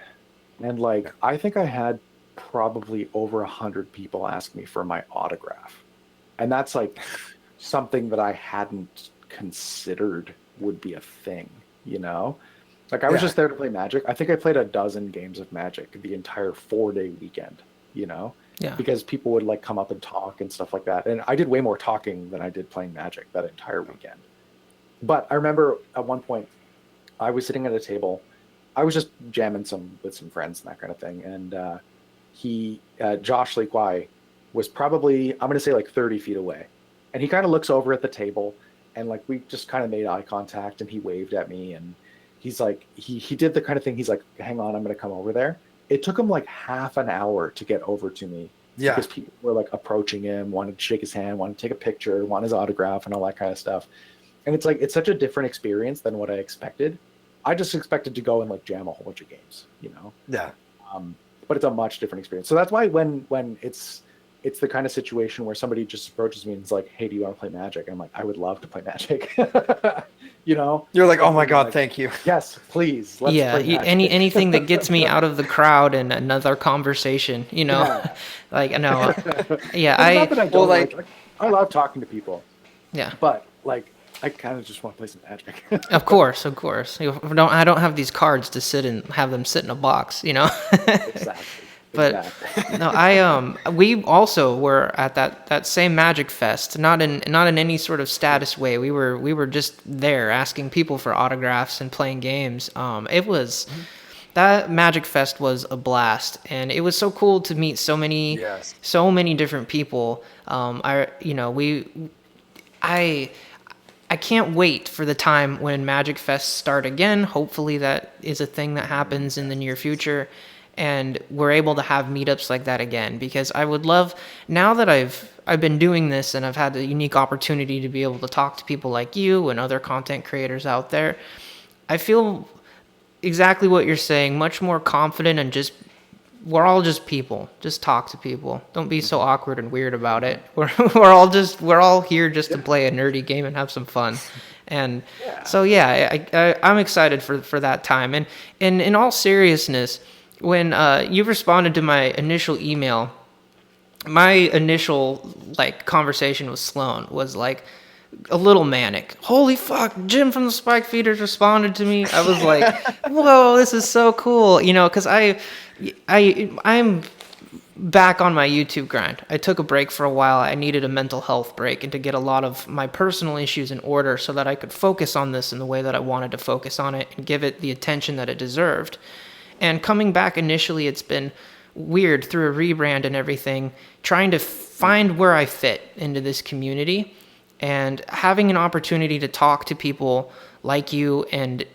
and like I think I had probably over 100 people ask me for my autograph, and that's like something that I hadn't considered would be a thing, Like I was just there to play Magic. I think I played a dozen games of Magic the entire 4-day weekend, because people would like come up and talk and stuff like that. And I did way more talking than I did playing Magic that entire weekend. But I remember at one point I was sitting at a table. I was just jamming with some friends and that kind of thing. And Josh Lee Kwai was probably, I'm going to say like 30 feet away. And he kind of looks over at the table, and like we just kind of made eye contact, and he waved at me, and he's like, he did the kind of thing. He's like, hang on, I'm going to come over there. It took him like half an hour to get over to me. Yeah. Because people were like approaching him, wanted to shake his hand, wanted to take a picture, want his autograph and all that kind of stuff. And it's like, it's such a different experience than what I expected. I just expected to go and like jam a whole bunch of games, Yeah. But it's a much different experience. So that's why when it's the kind of situation where somebody just approaches me and is like, hey, do you want to play Magic? And I'm like, I would love to play Magic. You're like, oh my God, like, thank you. Yes, please. Let's play Magic. Anything that gets me out of the crowd and another conversation, like, no. Yeah. I love talking to people. Yeah. But like, I kind of just want to play some Magic. Of course. I don't have these cards to sit and have them sit in a box, Exactly. But no, we also were at that same Magic Fest, not in any sort of status way. We were just there asking people for autographs and playing games. That Magic Fest was a blast, and it was so cool to meet so many different people. I can't wait for the time when Magic Fests start again. Hopefully that is a thing that happens in the near future, and we're able to have meetups like that again, because I would love, now that I've been doing this and I've had the unique opportunity to be able to talk to people like you and other content creators out there, I feel exactly what you're saying, much more confident, and just, we're all just people. Just talk to people. Don't be so awkward and weird about it. We're all here just to play a nerdy game and have some fun. And so I'm excited for that time. And in all seriousness, when you responded to my initial email, my initial like conversation with Sloan was like a little manic. Holy fuck, Jim from the Spike Feeders responded to me. I was like, whoa, this is so cool. Because I'm back on my YouTube grind. I took a break for a while. I needed a mental health break and to get a lot of my personal issues in order so that I could focus on this in the way that I wanted to focus on it and give it the attention that it deserved. And coming back initially, it's been weird through a rebrand and everything, trying to find where I fit into this community, and having an opportunity to talk to people like you and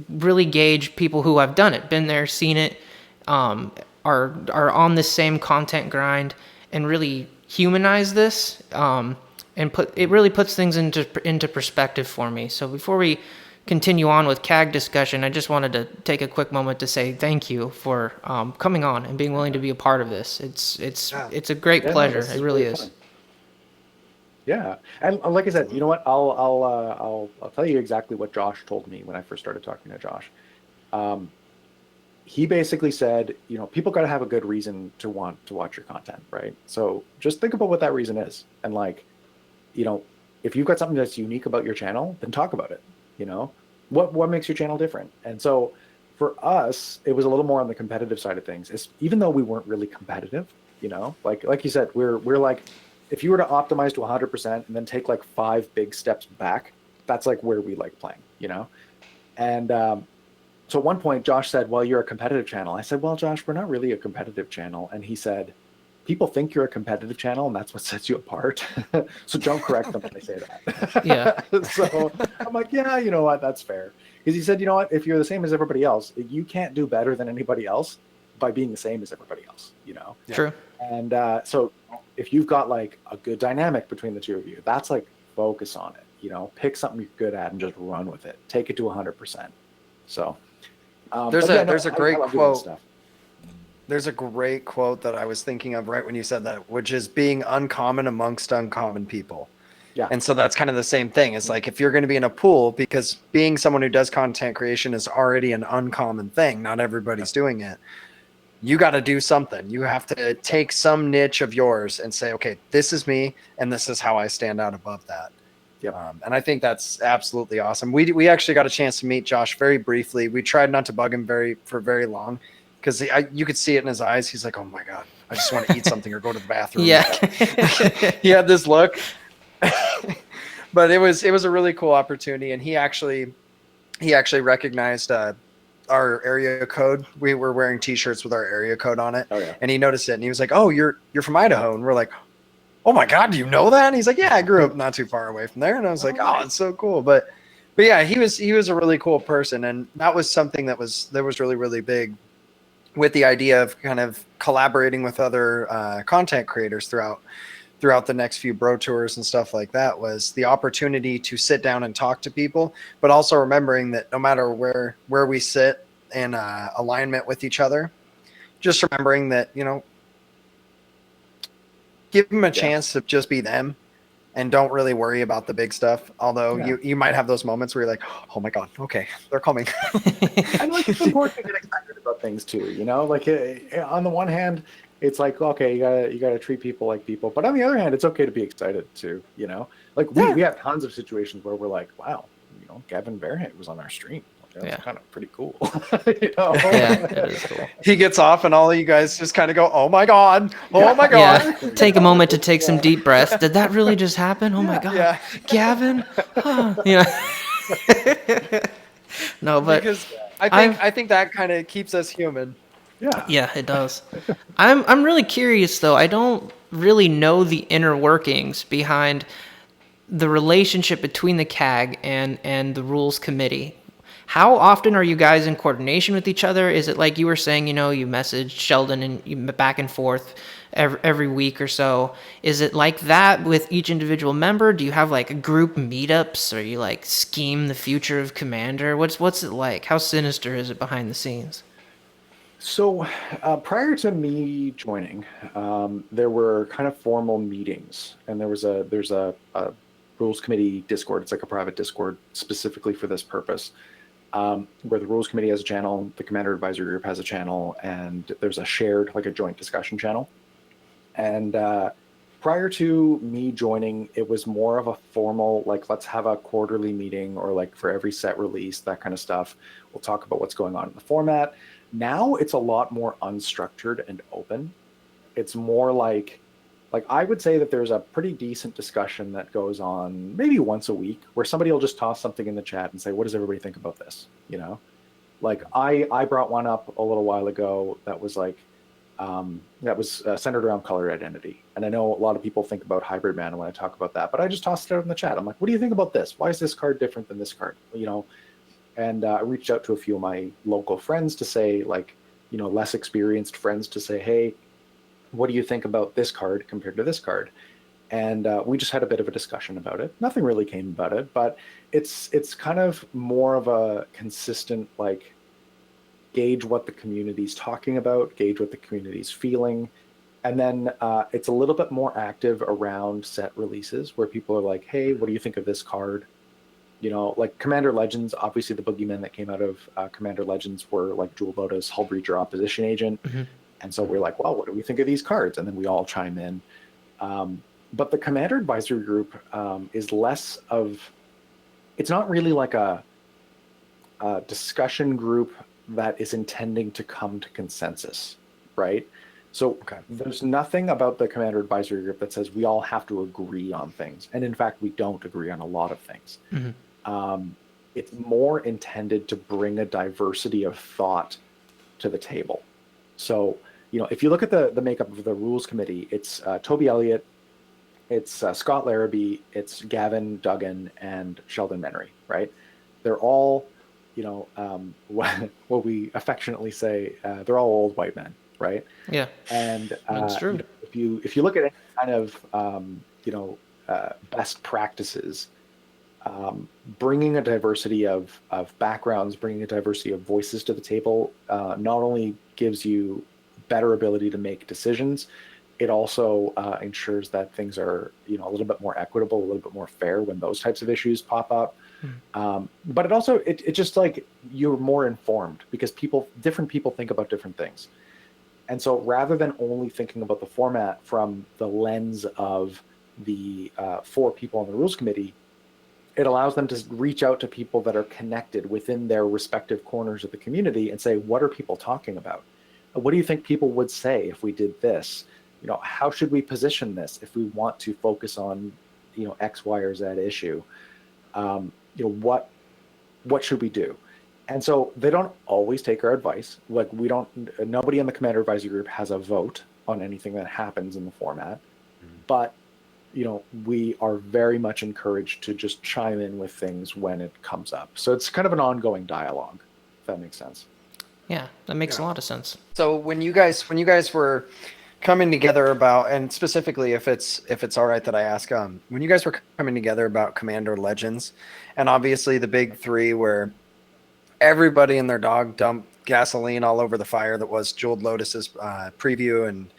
really gauge people who have done it, been there, seen it, are on this same content grind, and really humanize this, and it really puts things into perspective for me. So before we continue on with CAG discussion, I just wanted to take a quick moment to say thank you for coming on and being willing to be a part of this. It's a great pleasure. It really is. Yeah, and like I said, you know what? I'll tell you exactly what Josh told me when I first started talking to Josh. Um, he basically said, you know, people got to have a good reason to want to watch your content, right? So just think about what that reason is, and like, you know, if you've got something that's unique about your channel, then talk about it. You know, what makes your channel different? And so for us, it was a little more on the competitive side of things. It's, even though we weren't really competitive, you know, like you said, we're like, if you were to optimize to 100% and then take like 5 big steps back, that's like where we like playing, you know. And so at one point, Josh said, "Well, you're a competitive channel." I said, "Well, Josh, we're not really a competitive channel." And he said, "People think you're a competitive channel, and that's what sets you apart. So don't correct them when they say Yeah. that." So I'm like, "Yeah, you know what? That's fair." Because he said, "You know what? If you're the same as everybody else, you can't do better than anybody else by being the same as everybody else. You know." True. And so if you've got like a good dynamic between the two of you, that's like focus on it. You know, pick something you're good at and just run with it. Take it to 100%. So. There's But yeah, a no, there's a I great love doing this quote. stuff. There's a great quote that I was thinking of right when you said that, which is being uncommon amongst uncommon people. Yeah, And so that's kind of the same thing. It's like if you're going to be in a pool, because being someone who does content creation is already an uncommon thing, not everybody's doing it. You got to do something. You have to take some niche of yours and say, okay, this is me, and this is how I stand out above that. yep. And I think that's absolutely awesome. We actually got a chance to meet Josh very briefly. We tried not to bug him for very long because you could see it in his eyes. He's like, "Oh my god, I just want to eat something or go to the bathroom." Yeah. He had this look, but it was a really cool opportunity, and he actually recognized our area code. We were wearing T-shirts with our area code on it, Oh yeah. and he noticed it, and he was like, "Oh, you're from Idaho," and we're like, "Oh my god, do you know that?" And he's like, "Yeah, I grew up not too far away from there." And I was like, "Oh, it's so cool." But yeah, he was a really cool person, and that was something that was really, really big with the idea of kind of collaborating with other content creators throughout the next few bro tours and stuff like that, was the opportunity to sit down and talk to people, but also remembering that no matter where we sit in alignment with each other, just remembering that, you know, give them a chance to just be them and don't really worry about the big stuff. Although you might have those moments where you're like, "Oh my god, okay, they're coming." And like it's important to get excited about things too, you know. Like on the one hand, it's like, okay, you gotta treat people like people, but on the other hand, it's okay to be excited too, you know. Like we have tons of situations where we're like, wow, you know, Gavin Verheyen was on our stream. That's kind of pretty cool. You know? Yeah, it is cool. He gets off, and all of you guys just kind of go, "Oh my god, oh my god." Yeah. Take a moment to take some deep breaths. Did that really just happen? Oh my god. Yeah. Gavin? Huh. Yeah. No, but Because I think that kind of keeps us human. yeah, it does. I'm really curious though. I don't really know the inner workings behind the relationship between the CAG and the rules committee. How often are you guys in coordination with each other? Is it like you were saying, you know, you message Sheldon and you back and forth every week or so? Is it like that with each individual member? Do you have like group meetups, or you like scheme the future of Commander? What's it like? How sinister is it behind the scenes? So prior to me joining, there were kind of formal meetings, and there's a rules committee Discord. It's like a private Discord specifically for this purpose, where the rules committee has a channel, the commander advisory group has a channel, and there's a shared, like a joint discussion channel. And prior to me joining, it was more of a formal, like, let's have a quarterly meeting, or like for every set release, that kind of stuff. We'll talk about what's going on in the format. Now it's a lot more unstructured and open. It's more like I would say that there's a pretty decent discussion that goes on maybe once a week, where somebody will just toss something in the chat and say, what does everybody think about this? You know, like I brought one up a little while ago that was like, centered around color identity. And I know a lot of people think about hybrid mana when I talk about that, but I just tossed it out in the chat. I'm like, what do you think about this? Why is this card different than this card? You know, and I reached out to a few of my local friends to say, like, you know, less experienced friends, to say, hey, what do you think about this card compared to this card? And we just had a bit of a discussion about it. Nothing really came about it, but it's kind of more of a consistent, like, gauge what the community's talking about, gauge what the community's feeling, And then it's a little bit more active around set releases where people are like, hey, what do you think of this card? You know, like Commander Legends, obviously the boogeymen that came out of Commander Legends were like Jewel Lotus, Hull Breacher, Opposition Agent. And so we're like, well, what do we think of these cards? And then we all chime in. But the Commander Advisory Group is less of, it's not really like a discussion group that is intending to come to consensus, right? So there's nothing about the Commander Advisory Group that says we all have to agree on things. And in fact, we don't agree on a lot of things. It's more intended to bring a diversity of thought to the table. So, you know, if you look at the makeup of the rules committee, it's Toby Elliott, it's Scott Larrabee, it's Gavin Duggan, and Sheldon Menery, right? They're all, you know, what we affectionately say, they're all old white men, right? Yeah, and that's true. You know, if you look at any kind of best practices, bringing a diversity of backgrounds, bringing a diversity of voices to the table, not only gives you better ability to make decisions, it also ensures that things are, you know, a little bit more equitable, a little bit more fair when those types of issues pop up. But it also, it just like you're more informed because different people think about different things. And so rather than only thinking about the format from the lens of the 4 people on the rules committee, it allows them to reach out to people that are connected within their respective corners of the community and say, what are people talking about? What do you think people would say if we did this? You know, how should we position this if we want to focus on, you know, X, Y, or Z issue? You know, what should we do? And so they don't always take our advice. Like nobody in the Commander Advisory Group has a vote on anything that happens in the format, but you know, we are very much encouraged to just chime in with things when it comes up. So it's kind of an ongoing dialogue, if that makes sense. Yeah, that makes a lot of sense. So when you guys were coming together about, and specifically if it's all right that I ask, when you guys were coming together about Commander Legends, and obviously the big 3 where everybody and their dog dumped gasoline all over the fire that was Jeweled Lotus's preview, and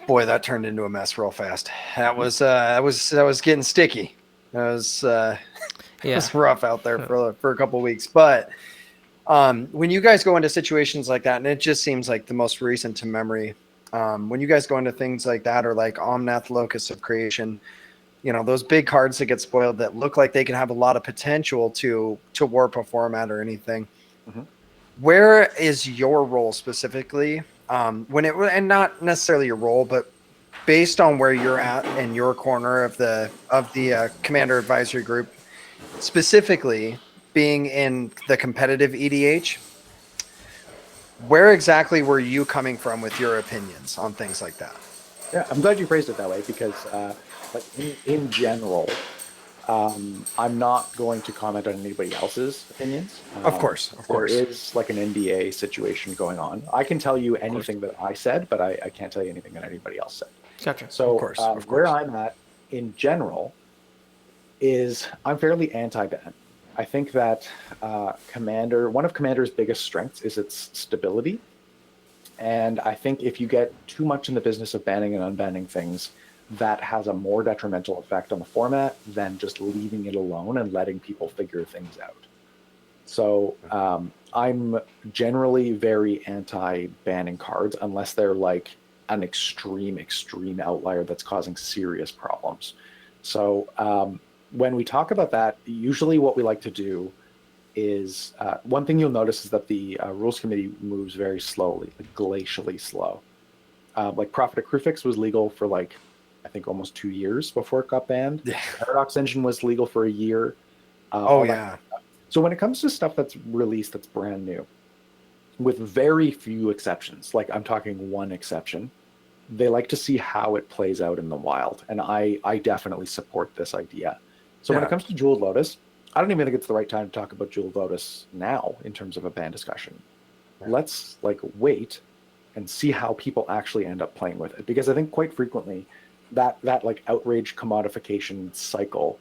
boy, that turned into a mess real fast. That was getting sticky. That was it was rough out there for a couple of weeks. But when you guys go into situations like that, and it just seems like the most recent to memory, when you guys go into things like that, or like Omnath, Locus of Creation, you know, those big cards that get spoiled that look like they can have a lot of potential to warp a format or anything. Where is your role specifically? And not necessarily your role, but based on where you're at in your corner of the Commander Advisory Group, specifically being in the competitive EDH, where exactly were you coming from with your opinions on things like that? Yeah, I'm glad you phrased it that way because, like in general, I'm not going to comment on anybody else's opinions. Of course. There is like an NDA situation going on. I can tell you anything that I said, but I can't tell you anything that anybody else said. Gotcha. So of course. Where I'm at in general is I'm fairly anti-ban. I think that one of Commander's biggest strengths is its stability. And I think if you get too much in the business of banning and unbanning things, that has a more detrimental effect on the format than just leaving it alone and letting people figure things out. So I'm generally very anti-banning cards unless they're like an extreme outlier that's causing serious problems. So when we talk about that, usually what we like to do is one thing you'll notice is that the rules committee moves very slowly, like glacially slow. Like Prophet of Crufix was legal for like, I think almost 2 years before it got banned. Yeah. Paradox Engine was legal for a year. So when it comes to stuff that's released that's brand new, with very few exceptions, like I'm talking one exception, they like to see how it plays out in the wild. And I definitely support this idea. So when it comes to Jeweled Lotus, I don't even think it's the right time to talk about Jeweled Lotus now in terms of a ban discussion. Right. Let's like wait and see how people actually end up playing with it. Because I think quite frequently that like outrage commodification cycle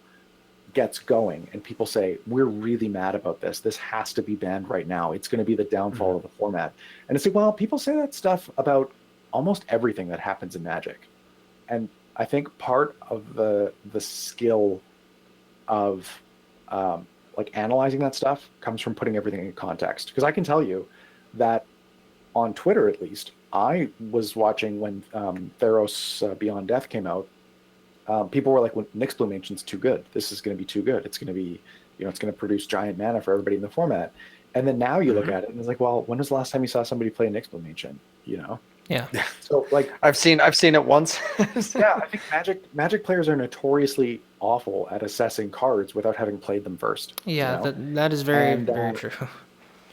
gets going and people say, we're really mad about this. This has to be banned right now. It's going to be the downfall of the format. And it's like, well, people say that stuff about almost everything that happens in Magic. And I think part of the skill of like analyzing that stuff comes from putting everything in context. Because I can tell you that on Twitter, at least, I was watching when Theros Beyond Death came out. People were like, "Well, Nyxbloom Ancient's too good. This is going to be too good. It's going to be, it's going to produce giant mana for everybody in the format." And then now you look at it and it's like, well, when was the last time you saw somebody play Nyxbloom Ancient? Yeah. So like, I've seen it once. yeah, I think Magic players are notoriously awful at assessing cards without having played them first. Yeah, that is very, And, very true.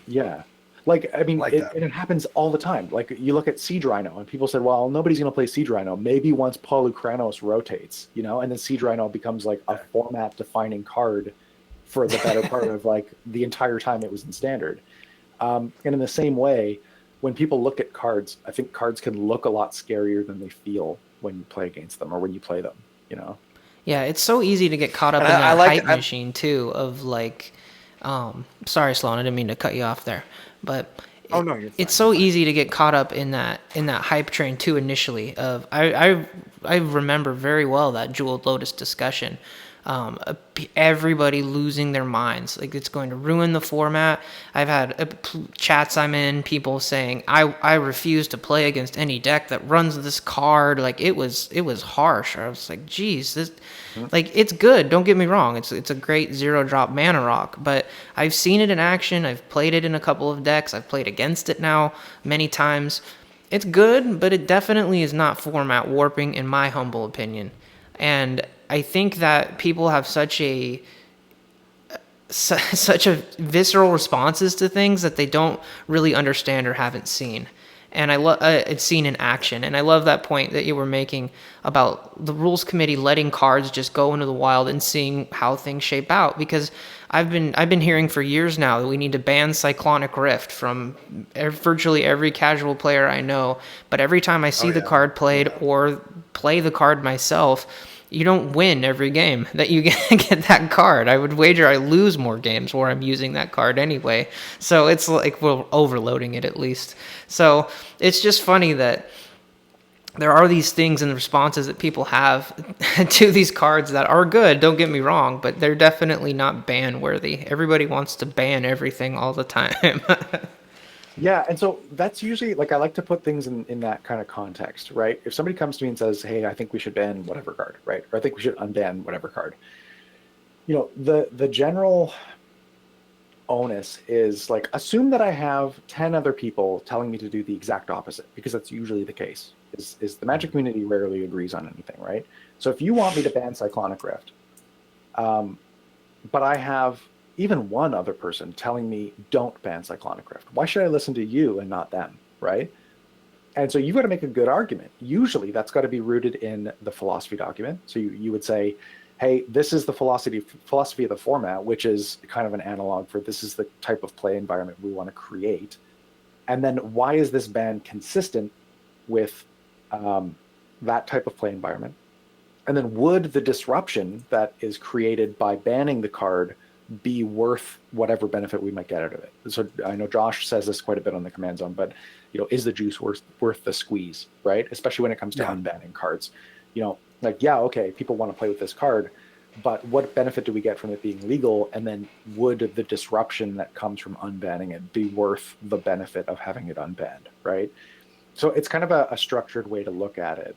Yeah. Like, I mean, Like it, that. and it happens all the time. Like, you look at Siege Rhino, and people said, well, nobody's going to play Siege Rhino. Maybe once Polukranos rotates, and then Siege Rhino becomes like a format-defining card for the better part of like the entire time it was in Standard. And in the same way, when people look at cards, I think cards can look a lot scarier than they feel when you play against them or when you play them, Yeah, it's so easy to get caught up in And that I hype machine too of like, sorry, Sloan, I didn't mean to cut you off there, but Oh, no, you're fine, it's so easy to get caught up in that hype train too initially. Of I remember very well that Jeweled Lotus discussion. Everybody losing their minds, like it's going to ruin the format. I've had chats I'm in, people saying I refuse to play against any deck that runs this card. Like it was harsh. I was like, geez, this like it's good, don't get me wrong, it's a great 0-drop mana rock, but I've seen it in action. I've played it in a couple of decks. I've played against it now many times. It's good, but it definitely is not format warping in my humble opinion. And I think that people have such a visceral responses to things that they don't really understand or haven't seen. And I love it's seen in action. And I love that point that you were making about the rules committee letting cards just go into the wild and seeing how things shape out. Because I've been hearing for years now that we need to ban Cyclonic Rift from virtually every casual player I know. But every time I see the card played or play the card myself, you don't win every game that you get that card. I would wager I lose more games where I'm using that card anyway. So it's like we're overloading it at least. So it's just funny that there are these things and the responses that people have to these cards that are good, don't get me wrong, but they're definitely not ban worthy. Everybody wants to ban everything all the time. Yeah, and so that's usually like I like to put things in that kind of context, right? If somebody comes to me and says, "Hey, I think we should ban whatever card," right? Or I think we should unban whatever card. The general onus is like assume that I have 10 other people telling me to do the exact opposite, because that's usually the case. Is the Magic community rarely agrees on anything, right? So if you want me to ban Cyclonic Rift, but I have even one other person telling me don't ban Cyclonic Rift, why should I listen to you and not them, right? And so you've got to make a good argument. Usually that's got to be rooted in the philosophy document. So you would say, hey, this is the philosophy of the format, which is kind of an analog for this is the type of play environment we want to create. And then why is this ban consistent with that type of play environment? And then would the disruption that is created by banning the card be worth whatever benefit we might get out of it? So I know Josh says this quite a bit on the command zone, but is the juice worth the squeeze, right? Especially when it comes to unbanning cards. Okay, people want to play with this card, but what benefit do we get from it being legal? And then would the disruption that comes from unbanning it be worth the benefit of having it unbanned, right? So it's kind of a structured way to look at it.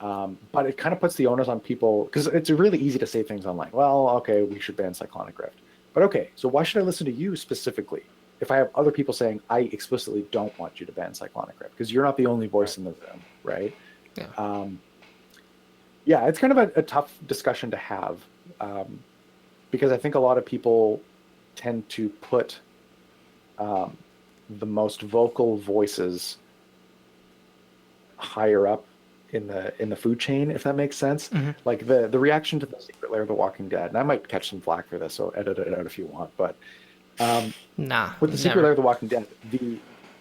But it kind of puts the onus on people, because it's really easy to say things online. Well, okay, we should ban Cyclonic Rift. But okay, so why should I listen to you specifically if I have other people saying, I explicitly don't want you to ban Cyclonic Rift? Because you're not the only voice in the room, right? Yeah. It's kind of a tough discussion to have, because I think a lot of people tend to put the most vocal voices higher up in the food chain, if that makes sense. Mm-hmm. Like the reaction to the Secret Lair of the Walking Dead, and I might catch some flack for this, so edit it out if you want, but with the Secret Lair of the Walking Dead,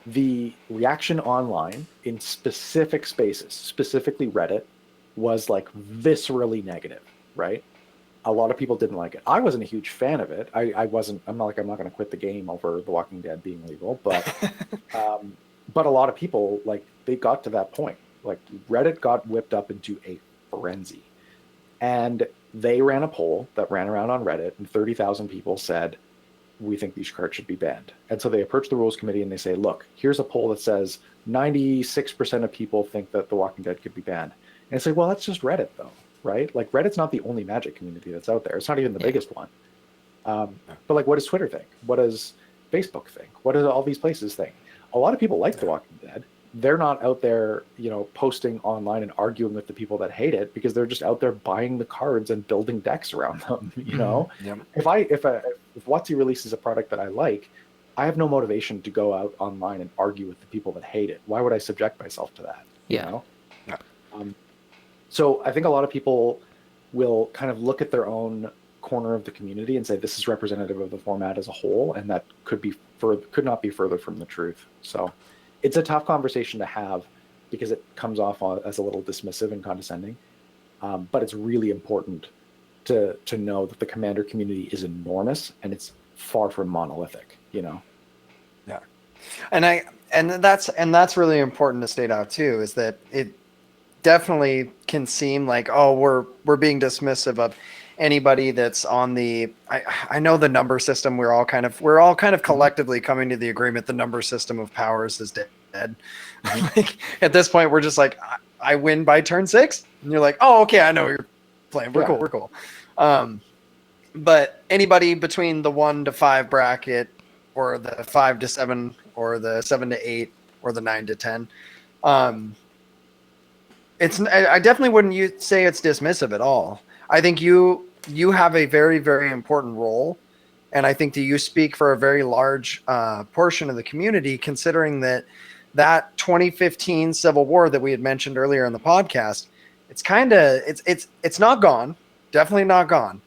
the reaction online in specific spaces, specifically Reddit, was like viscerally negative, right? A lot of people didn't like it. I wasn't a huge fan of it. I'm not going to quit the game over The Walking Dead being legal, but but a lot of people, like, they got to that point. Like, Reddit got whipped up into a frenzy, and they ran a poll that ran around on Reddit, and 30,000 people said, we think these cards should be banned. And so they approach the rules committee and they say, look, here's a poll that says 96% of people think that The Walking Dead could be banned. And it's like, well, that's just Reddit, though, right? Like, Reddit's not the only Magic community that's out there. It's not even the biggest one. But, like, what does Twitter think? What does Facebook think? What do all these places think? A lot of people like The Walking Dead. They're not out there, posting online and arguing with the people that hate it, because they're just out there buying the cards and building decks around them. Yep. If WotC releases a product that I like, I have no motivation to go out online and argue with the people that hate it. Why would I subject myself to that? Yeah. Yeah. So I think a lot of people will kind of look at their own corner of the community and say this is representative of the format as a whole, and that could not be further from the truth. So it's a tough conversation to have, because it comes off as a little dismissive and condescending. But it's really important to know that the Commander community is enormous, and it's far from monolithic. Yeah, and that's really important to state out too. Is that it definitely can seem like, oh, we're being dismissive of anybody that's on the, I know the number system, we're all kind of collectively coming to the agreement the number system of powers is dead. Like, at this point, we're just like, I win by turn 6, and you're like, oh, okay, I know you're playing. We're cool. But anybody between the 1 to 5 bracket, or the 5 to 7, or the 7 to 8, or the 9 to 10, I definitely wouldn't say it's dismissive at all. I think you have a very, very important role, and I think that you speak for a very large portion of the community, considering that 2015 Civil War that we had mentioned earlier in the podcast, it's not gone, definitely not gone,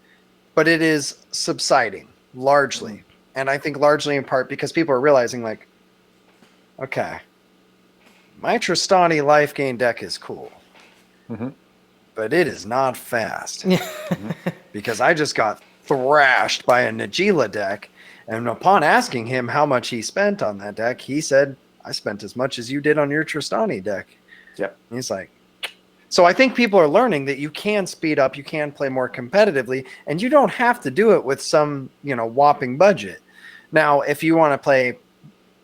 but it is subsiding largely, and I think largely in part because people are realizing, like, okay, my Tristani life gain deck is cool. Mm-hmm. But it is not fast. Because I just got thrashed by a Najila deck, and upon asking him how much he spent on that deck, he said, I spent as much as you did on your Tristani deck. Yep. And he's like, so I think people are learning that you can speed up, you can play more competitively, and you don't have to do it with some, whopping budget. Now, if you want to play,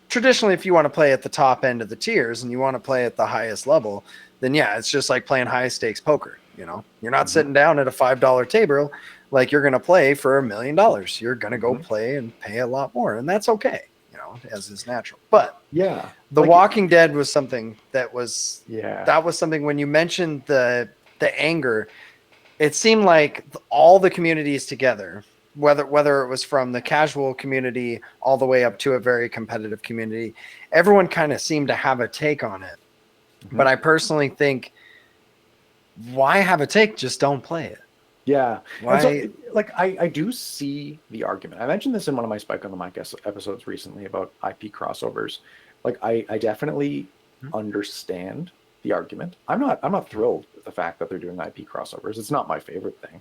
traditionally, if you want to play at the top end of the tiers and you want to play at the highest level, then yeah, it's just like playing high stakes poker. You're not sitting down at a $5 table like you're going to play for $1 million. You're going to go play and pay a lot more, and that's okay, as is natural. But yeah, The Walking Dead was something that was something when you mentioned the anger, it seemed like all the communities together, whether it was from the casual community all the way up to a very competitive community, everyone kind of seemed to have a take on it. But I personally think, why have a take? Just don't play it. Yeah. Why? So, I do see the argument. I mentioned this in one of my Spike on the Mic episodes recently about IP crossovers. Like, I definitely understand the argument. I'm not thrilled with the fact that they're doing IP crossovers. It's not my favorite thing.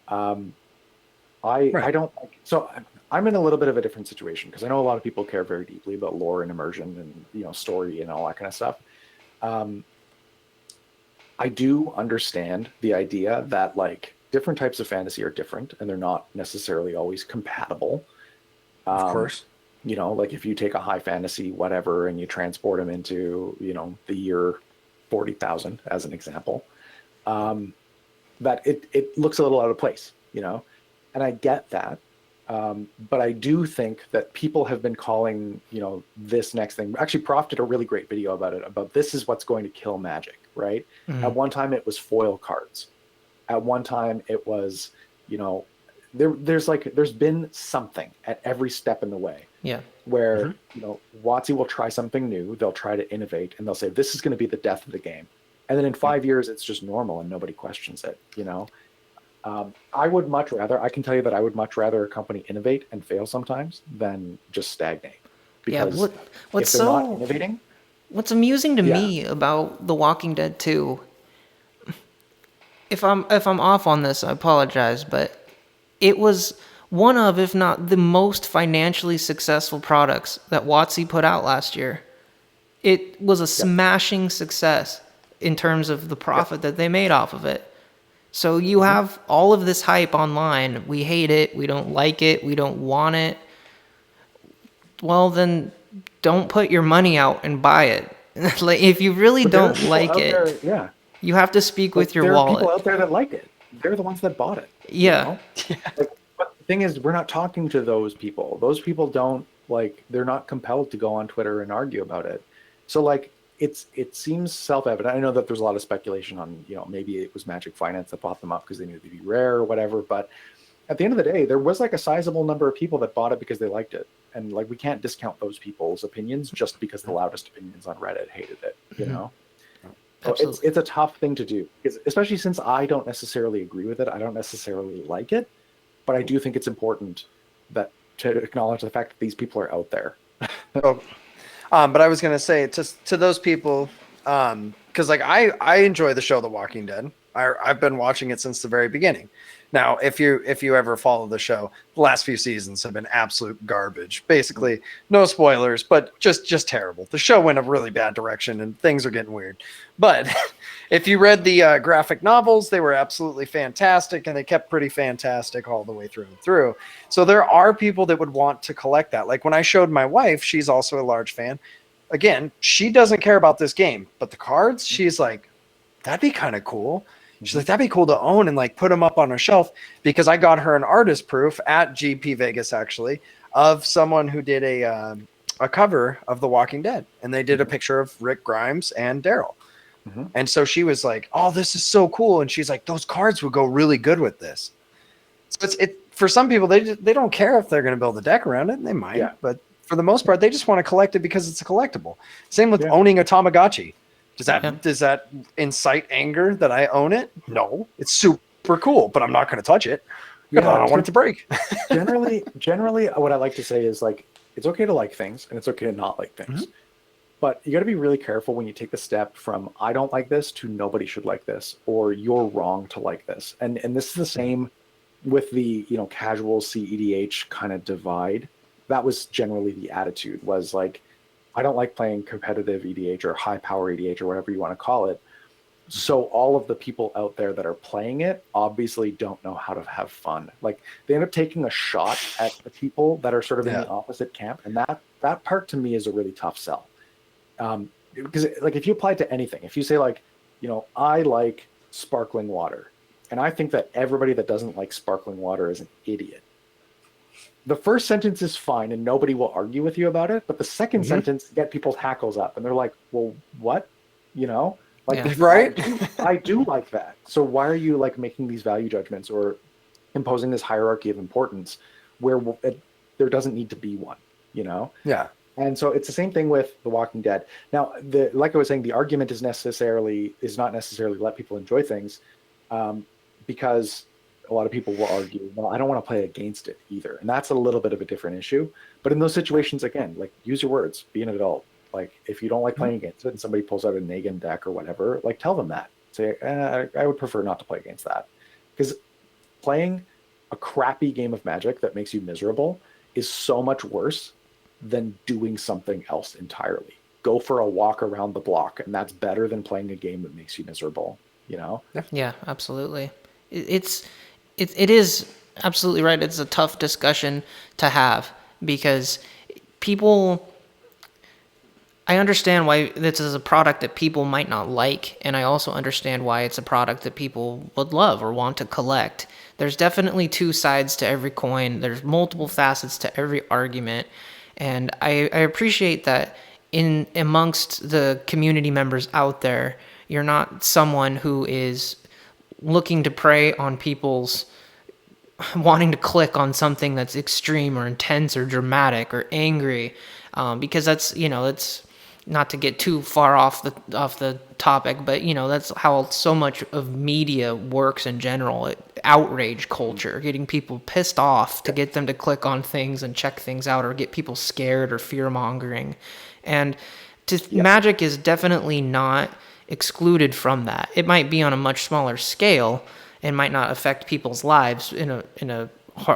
I don't like, so I'm in a little bit of a different situation, because I know a lot of people care very deeply about lore and immersion and story and all that kind of stuff. I do understand the idea that, like, different types of fantasy are different, and they're not necessarily always compatible. Of course. Like, if you take a high fantasy whatever and you transport them into, the year 40,000 as an example, that it looks a little out of place, and I get that. But I do think that people have been calling, this next thing. Actually, Prof did a really great video about it, about this is what's going to kill Magic, right? Mm-hmm. At one time, it was foil cards. At one time, it was, there's been something at every step in the way. Yeah. Where, WotC will try something new. They'll try to innovate, and they'll say, this is going to be the death of the game. And then in 5 years, it's just normal and nobody questions it, I can tell you that I would much rather a company innovate and fail sometimes than just stagnate. Because what's if they're not innovating, what's amusing to me about The Walking Dead 2, if I'm off on this, I apologize, but it was one of, if not the most financially successful products that WotC put out last year. it was a smashing success in terms of the profit that they made off of it. So you have all of this hype online. We hate it. We don't like it. We don't want it. Well, then don't put your money out and buy it. Like, if you really But there are don't people like out it, there- yeah. you have to speak Like, with your there are wallet. people out there that like it. They're the ones that bought it. Yeah. Like, but the thing is, we're not talking to those people. Those people don't like. They're not compelled to go on Twitter and argue about it. So like, it seems self-evident. I know that there's a lot of speculation on, maybe it was Magic Finance that bought them up because they knew they'd be rare or whatever. But at the end of the day, there was like a sizable number of people that bought it because they liked it, and like we can't discount those people's opinions just because the loudest opinions on Reddit hated it. So it's a tough thing to do, because especially since I don't necessarily agree with it, I don't necessarily like it, but I do think it's important that to acknowledge the fact that these people are out there. But I was gonna say to those people, because like I enjoy the show The Walking Dead. I've been watching it since the very beginning. Now, if you ever follow the show, the last few seasons have been absolute garbage. Basically, no spoilers, but just terrible. The show went a really bad direction, and things are getting weird. But if you read the graphic novels, they were absolutely fantastic, and they kept pretty fantastic all the way through and through. So there are people that would want to collect that. Like when I showed my wife, she's also a large fan. Again, she doesn't care about this game, but the cards, she's like, that'd be kind of cool. She's like, that'd be cool to own and like put them up on a shelf, because I got her an artist proof at GP Vegas, actually, of someone who did a cover of The Walking Dead, and they did a picture of Rick Grimes and Daryl. And so she was like, oh, this is so cool. And she's like, those cards would go really good with this. So it's for some people, they don't care if they're going to build a deck around it, and they might, but for the most part, they just want to collect it because it's a collectible. Same with owning a Tamagotchi. Does that incite anger that I own it? No, it's super cool, but I'm not going to touch it because I don't want it to break. generally, what I like to say is like, it's okay to like things and it's okay to not like things, but you got to be really careful when you take the step from I don't like this to nobody should like this, or you're wrong to like this. And this is the same with the casual CEDH kind of divide. That was generally the attitude, was like, I don't like playing competitive EDH or high power EDH or whatever you want to call it. So all of the people out there that are playing it obviously don't know how to have fun. Like they end up taking a shot at the people that are sort of in the opposite camp. And that part to me is a really tough sell. Because like if you apply it to anything, if you say like, I like sparkling water, and I think that everybody that doesn't like sparkling water is an idiot. The first sentence is fine and nobody will argue with you about it, but the second sentence get people's hackles up and they're like, well, what? Right? I do like that. So why are you like making these value judgments or imposing this hierarchy of importance where there doesn't need to be one, Yeah. And so it's the same thing with The Walking Dead. Now, like I was saying, the argument is not necessarily let people enjoy things, because a lot of people will argue, well, I don't want to play against it either. And that's a little bit of a different issue. But in those situations, again, like use your words, be an adult. Like if you don't like playing against it and somebody pulls out a Negan deck or whatever, like tell them that. Say, I would prefer not to play against that. Because playing a crappy game of Magic that makes you miserable is so much worse than doing something else entirely. Go for a walk around the block, and that's better than playing a game that makes you miserable, Yeah, absolutely. It is absolutely right. It's a tough discussion to have because I understand why this is a product that people might not like, and I also understand why it's a product that people would love or want to collect. There's definitely two sides to every coin. There's multiple facets to every argument, and I appreciate that in amongst the community members out there, you're not someone who is looking to prey on people's wanting to click on something that's extreme or intense or dramatic or angry, because that's it's not to get too far off the topic, but that's how so much of media works in general. Outrage culture, getting people pissed off to get them to click on things and check things out, or get people scared or fear mongering, and Magic is definitely not excluded from that. It might be on a much smaller scale and might not affect people's lives in a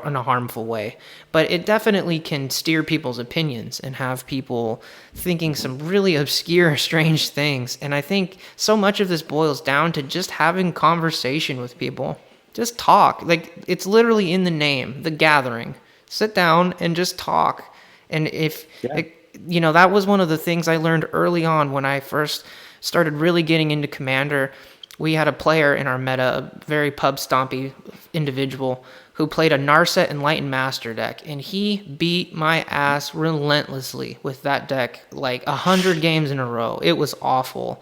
in a harmful way, but it definitely can steer people's opinions and have people thinking some really obscure, strange things. And I think so much of this boils down to just having conversation with people. Just talk. Like, it's literally in the name, the gathering. Sit down and just talk. And if, that was one of the things I learned early on when I first started really getting into Commander. We had a player in our meta, a very pub stompy individual, who played a Narset Enlightened Master deck, and he beat my ass relentlessly with that deck, like 100 games in a row. It was awful,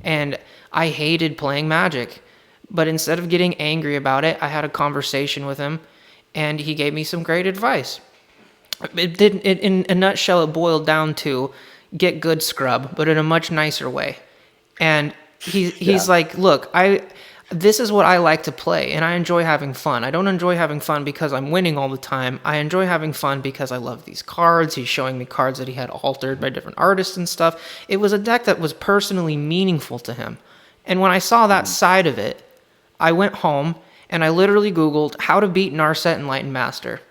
and I hated playing Magic. But instead of getting angry about it, I had a conversation with him, and he gave me some great advice. In a nutshell, it boiled down to get good, scrub, but in a much nicer way. And he's like, look, this is what I like to play, and I enjoy having fun. I don't enjoy having fun because I'm winning all the time. I enjoy having fun because I love these cards. He's showing me cards that he had altered by different artists and stuff. It was a deck that was personally meaningful to him. And when I saw that side of it, I went home and I literally Googled how to beat Narset Enlightened Master.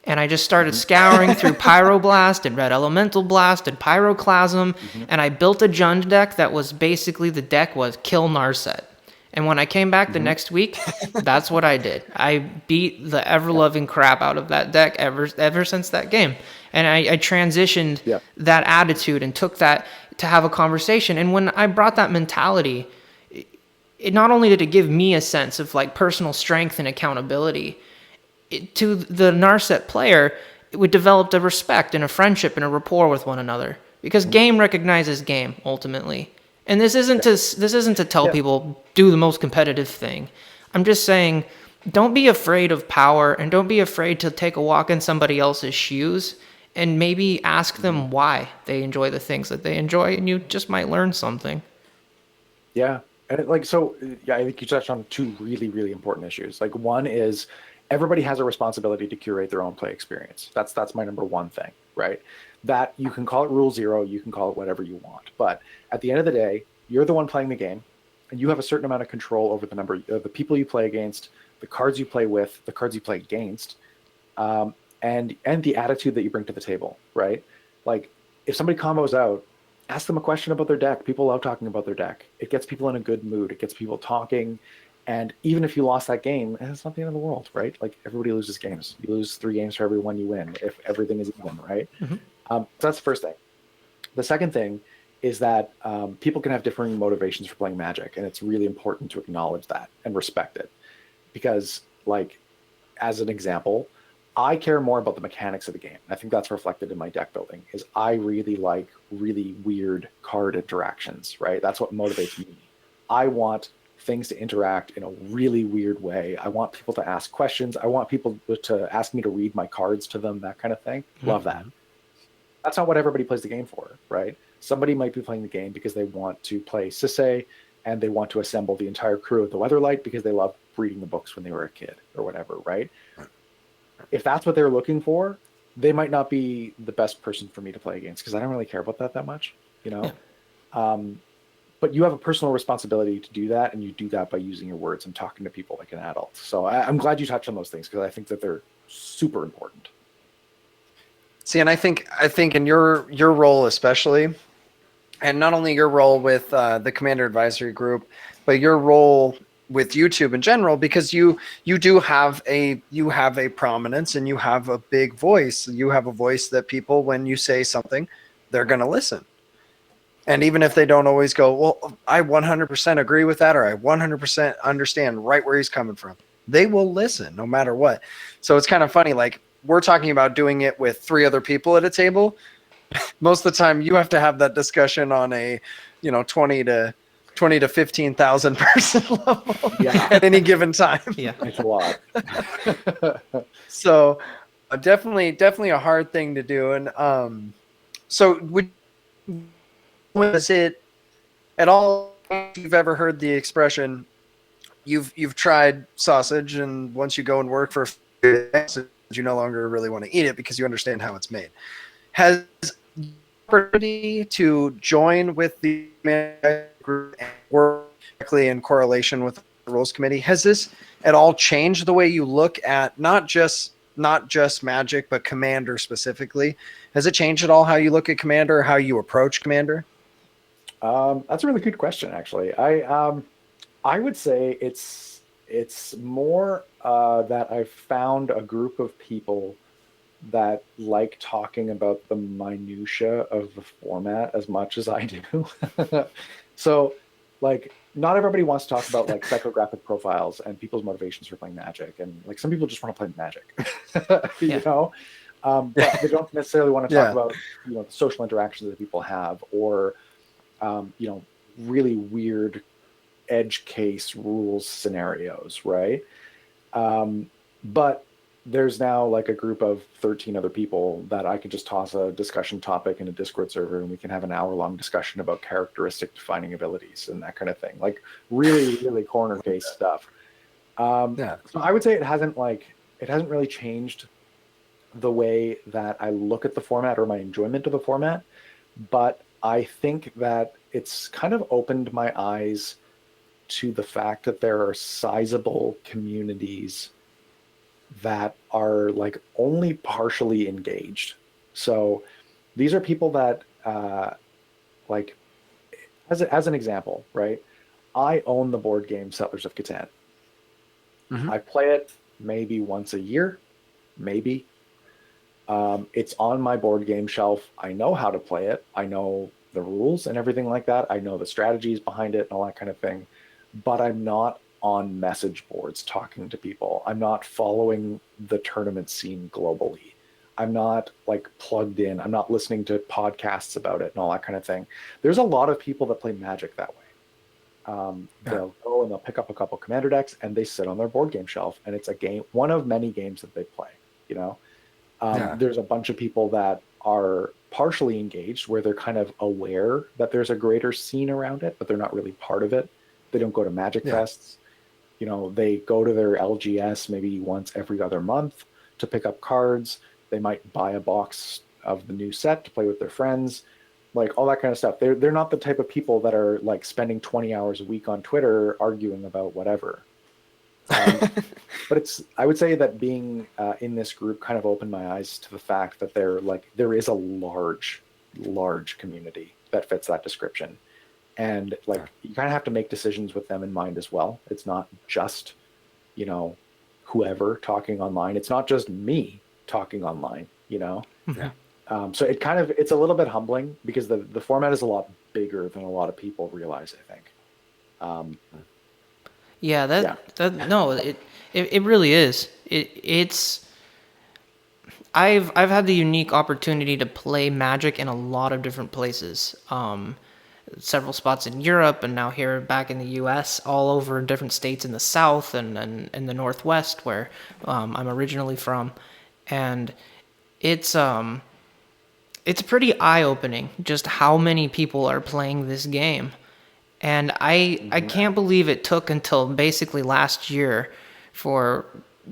And I just started scouring through Pyroblast and Red Elemental Blast and Pyroclasm, and I built a Jund deck that was basically, the deck was kill Narset. And when I came back the next week, that's what I did. I beat the ever-loving crap out of that deck ever since that game. And I transitioned that attitude and took that to have a conversation. And when I brought that mentality, it not only did it give me a sense of like personal strength and accountability, to the Narset player, we developed a respect and a friendship and a rapport with one another, because game recognizes game ultimately. And this isn't to tell people do the most competitive thing. I'm just saying, don't be afraid of power, and don't be afraid to take a walk in somebody else's shoes and maybe ask them why they enjoy the things that they enjoy, and you just might learn something. Yeah. And I think you touched on two really, really important issues. Like, one is everybody has a responsibility to curate their own play experience. That's my number one thing, right? That you can call it rule zero, you can call it whatever you want. But at the end of the day, you're the one playing the game, and you have a certain amount of control over the number of the people you play against, the cards you play with, the cards you play against, and the attitude that you bring to the table, right? Like, if somebody combos out, ask them a question about their deck. People love talking about their deck. It gets people in a good mood. It gets people talking. And even if you lost that game, it's not the end of the world, right? Like, everybody loses games. You lose 3 games for every one you win, if everything is even, right? So that's the first thing. The second thing is that people can have differing motivations for playing Magic, and it's really important to acknowledge that and respect it. Because, like, as an example, I care more about the mechanics of the game. I think that's reflected in my deck building, is I really like really weird card interactions, right? That's what motivates me. I want things to interact in a really weird way. I want people to ask questions. I want people to ask me to read my cards to them, that kind of thing. Love that. That's not what everybody plays the game for, right? Somebody might be playing the game because they want to play Sisay, and they want to assemble the entire crew of the Weatherlight because they love reading the books when they were a kid or whatever, right? If that's what they're looking for, they might not be the best person for me to play against, because I don't really care about that much, you know? But you have a personal responsibility to do that, and you do that by using your words and talking to people like an adult. So I'm glad you touched on those things, because I think that they're super important. See, and I think in your role especially, and not only your role with the Commander Advisory Group, but your role with YouTube in general, because you do have a prominence, and you have a big voice. You have a voice that people, when you say something, they're going to listen. And even if they don't always go, well, I 100% agree with that, or I 100% understand right where he's coming from, they will listen no matter what. So it's kind of funny, like, we're talking about doing it with 3 other people at a table. Most of the time you have to have that discussion on a, 20 to 15,000 person level at any given time. Yeah, it's a lot. So definitely a hard thing to do. And so was it at all, if you've ever heard the expression, you've tried sausage, and once you go and work for a few days, you no longer really want to eat it because you understand how it's made. Has the opportunity to join with the group and work directly in correlation with the rules committee, has this at all changed the way you look at not just not just Magic, but Commander specifically. Has it changed at all how you look at Commander, how you approach Commander? That's a really good question, actually. I would say it's more that I've found a group of people that like talking about the minutia of the format as much as I do. So, like, not everybody wants to talk about like psychographic profiles and people's motivations for playing Magic, and like some people just want to play Magic, you know. But they don't necessarily want to talk about the social interactions that people have, or really weird edge case rules scenarios, right? But there's now like a group of 13 other people that I could just toss a discussion topic in a Discord server and we can have an hour-long discussion about characteristic defining abilities and that kind of thing. Like really, really corner case stuff. So I would say it hasn't really changed the way that I look at the format or my enjoyment of the format, but I think that it's kind of opened my eyes to the fact that there are sizable communities that are like only partially engaged. So these are people that like as an example, right? I own the board game Settlers of Catan. Mm-hmm. I play it maybe once a year, maybe. It's on my board game shelf. I know how to play it. I know the rules and everything like that. I know the strategies behind it and all that kind of thing. But I'm not on message boards talking to people. I'm not following the tournament scene globally. I'm not like plugged in. I'm not listening to podcasts about it and all that kind of thing. There's a lot of people that play Magic that way. They'll go and they'll pick up a couple commander decks and they sit on their board game shelf, and it's a game, one of many games that they play, you know. There's a bunch of people that are partially engaged where they're kind of aware that there's a greater scene around it, but they're not really part of it. They don't go to Magic Fests. You know, they go to their LGS maybe once every other month to pick up cards. They might buy a box of the new set to play with their friends, like all that kind of stuff. They're not the type of people that are like spending 20 hours a week on Twitter arguing about whatever. But I would say that being in this group kind of opened my eyes to the fact that there is a large community that fits that description. And like, you kind of have to make decisions with them in mind as well. It's not just, whoever talking online. It's not just me talking online, So it's a little bit humbling because the format is a lot bigger than a lot of people realize, I think. No, it really is. I've had the unique opportunity to play Magic in a lot of different places. Several spots in Europe and now here back in the US, all over different states in the South and in the Northwest where I'm originally from. And it's pretty eye-opening just how many people are playing this game. And I can't believe it took until basically last year for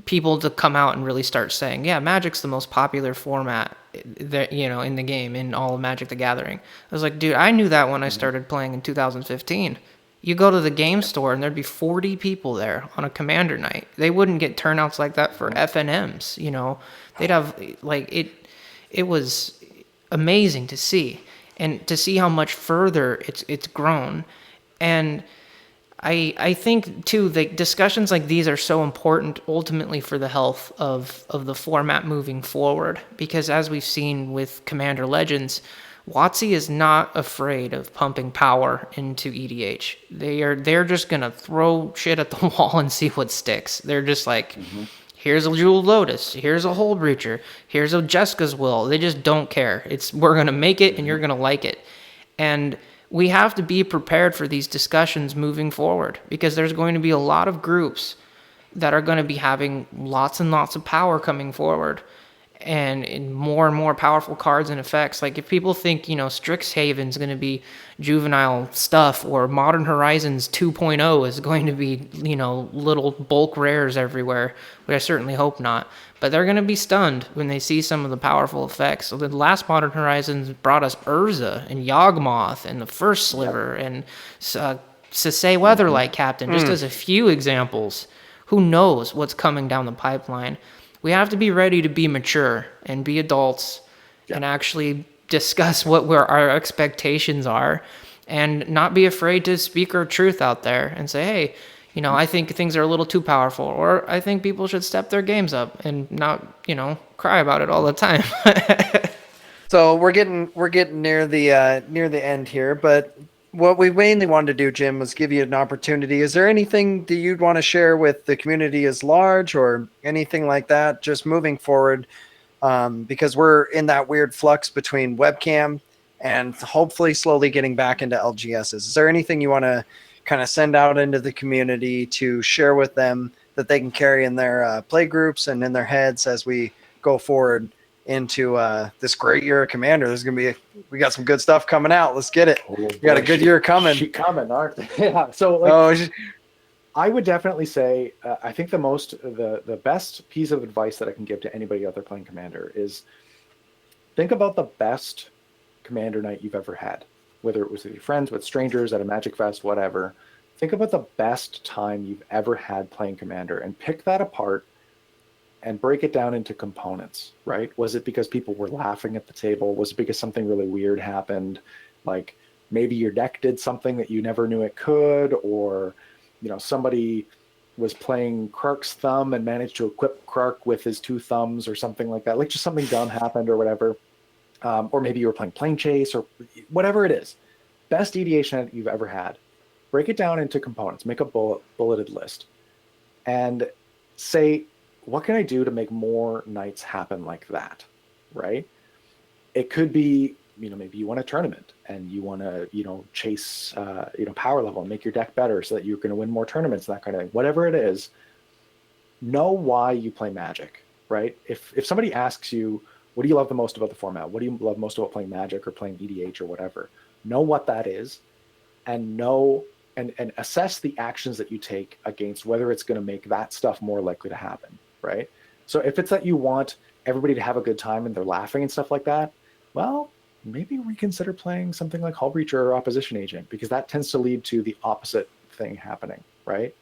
people to come out and really start saying, yeah, Magic's the most popular format that, in the game, in all of Magic the Gathering. I was like, dude, I knew that when I started playing in 2015. You go to the game store and there'd be 40 people there on a Commander night. They wouldn't get turnouts like that for FNMs, They'd have it was amazing to see, and to see how much further it's grown. And I think too, the discussions like these are so important ultimately for the health of the format moving forward, because as we've seen with Commander Legends, WotC is not afraid of pumping power into EDH. They're just gonna throw shit at the wall and see what sticks. They're just like, here's a Jeweled Lotus, here's a Hull Breacher, here's a Jessica's Will. They just don't care. We're gonna make it and you're gonna like it. And we have to be prepared for these discussions moving forward, because there's going to be a lot of groups that are going to be having lots and lots of power coming forward, and more powerful cards and effects. Like if people think, Strixhaven's going to be juvenile stuff, or Modern Horizons 2.0 is going to be, little bulk rares everywhere, which I certainly hope not. But they're going to be stunned when they see some of the powerful effects. So the last Modern Horizons brought us Urza and Yawgmoth and the First Sliver and Sasay Weatherlight Captain, just as a few examples. Who knows what's coming down the pipeline? we have to be ready to be mature and be adults and actually discuss what our expectations are, and not be afraid to speak our truth out there and say, hey, I think things are a little too powerful, or I think people should step their games up and not, cry about it all the time. So we're getting near the end here, but what we mainly wanted to do, Jim, was give you an opportunity. Is there anything that you'd want to share with the community as large, or anything like that, just moving forward? Because we're in that weird flux between webcam and hopefully slowly getting back into LGSs. Is there anything you want to kind of send out into the community to share with them that they can carry in their play groups and in their heads as we go forward into this great year of Commander? We got some good stuff coming out. Let's get it. We got a good year coming. She coming, aren't they? Yeah. So I would definitely say, I think the best piece of advice that I can give to anybody out there playing Commander is think about the best Commander night you've ever had, whether it was with your friends, with strangers, at a Magic Fest, whatever. Think about the best time you've ever had playing Commander and pick that apart and break it down into components, right? Was it because people were laughing at the table? Was it because something really weird happened? Like maybe your deck did something that you never knew it could, or somebody was playing Krark's thumb and managed to equip Krark with his two thumbs or something like that. Like just something dumb happened or whatever. Or maybe you were playing Plane Chase or whatever it is. Best EDH night you've ever had. Break it down into components. Make a bulleted list. And say, what can I do to make more nights happen like that, right? It could be, maybe you want a tournament and you want to, chase, power level and make your deck better so that you're going to win more tournaments and that kind of thing. Whatever it is, know why you play Magic, right? If somebody asks you, what do you love the most about the format? What do you love most about playing Magic or playing EDH or whatever? Know what that is, and and assess the actions that you take against whether it's going to make that stuff more likely to happen, right? So if it's that you want everybody to have a good time and they're laughing and stuff like that, well, maybe reconsider playing something like Hull Breacher or Opposition Agent, because that tends to lead to the opposite thing happening, right?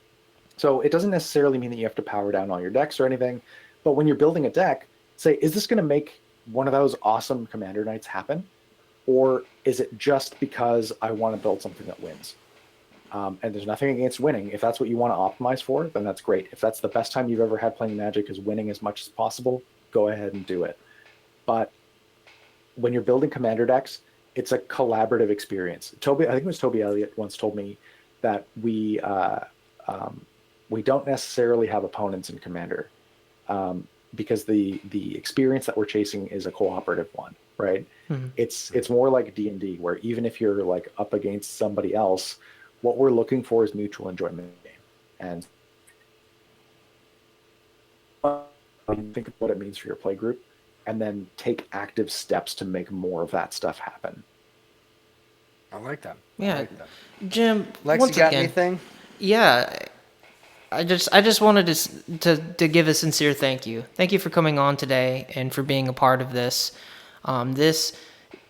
So it doesn't necessarily mean that you have to power down all your decks or anything, but when you're building a deck, say, is this going to make one of those awesome Commander nights happen? Or is it just because I want to build something that wins? And there's nothing against winning. If that's what you want to optimize for, then that's great. If that's the best time you've ever had playing Magic is winning as much as possible, go ahead and do it. But when you're building Commander decks, it's a collaborative experience. I think it was Toby Elliott once told me that we don't necessarily have opponents in Commander, because the experience that we're chasing is a cooperative one, right? Mm-hmm. It's more like D&D, where even if you're like up against somebody else, what we're looking for is mutual enjoyment in the game. And think of what it means for your play group, and then take active steps to make more of that stuff happen. I like that. Yeah, like that. Jim. Lex, once you got again, anything? Yeah, I just wanted to give a sincere thank you. Thank you for coming on today and for being a part of this. This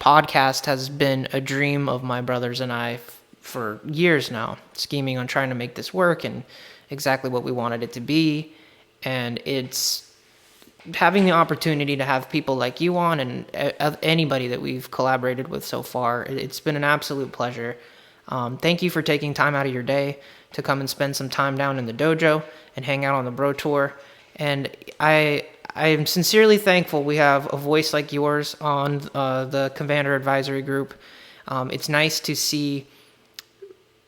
podcast has been a dream of my brothers and I for years now, scheming on trying to make this work and exactly what we wanted it to be. And it's having the opportunity to have people like you on and anybody that we've collaborated with so far. It's been an absolute pleasure. Thank you for taking time out of your day to come and spend some time down in the dojo and hang out on the Bro Tour. And I am sincerely thankful we have a voice like yours on the Commander Advisory Group. It's nice to see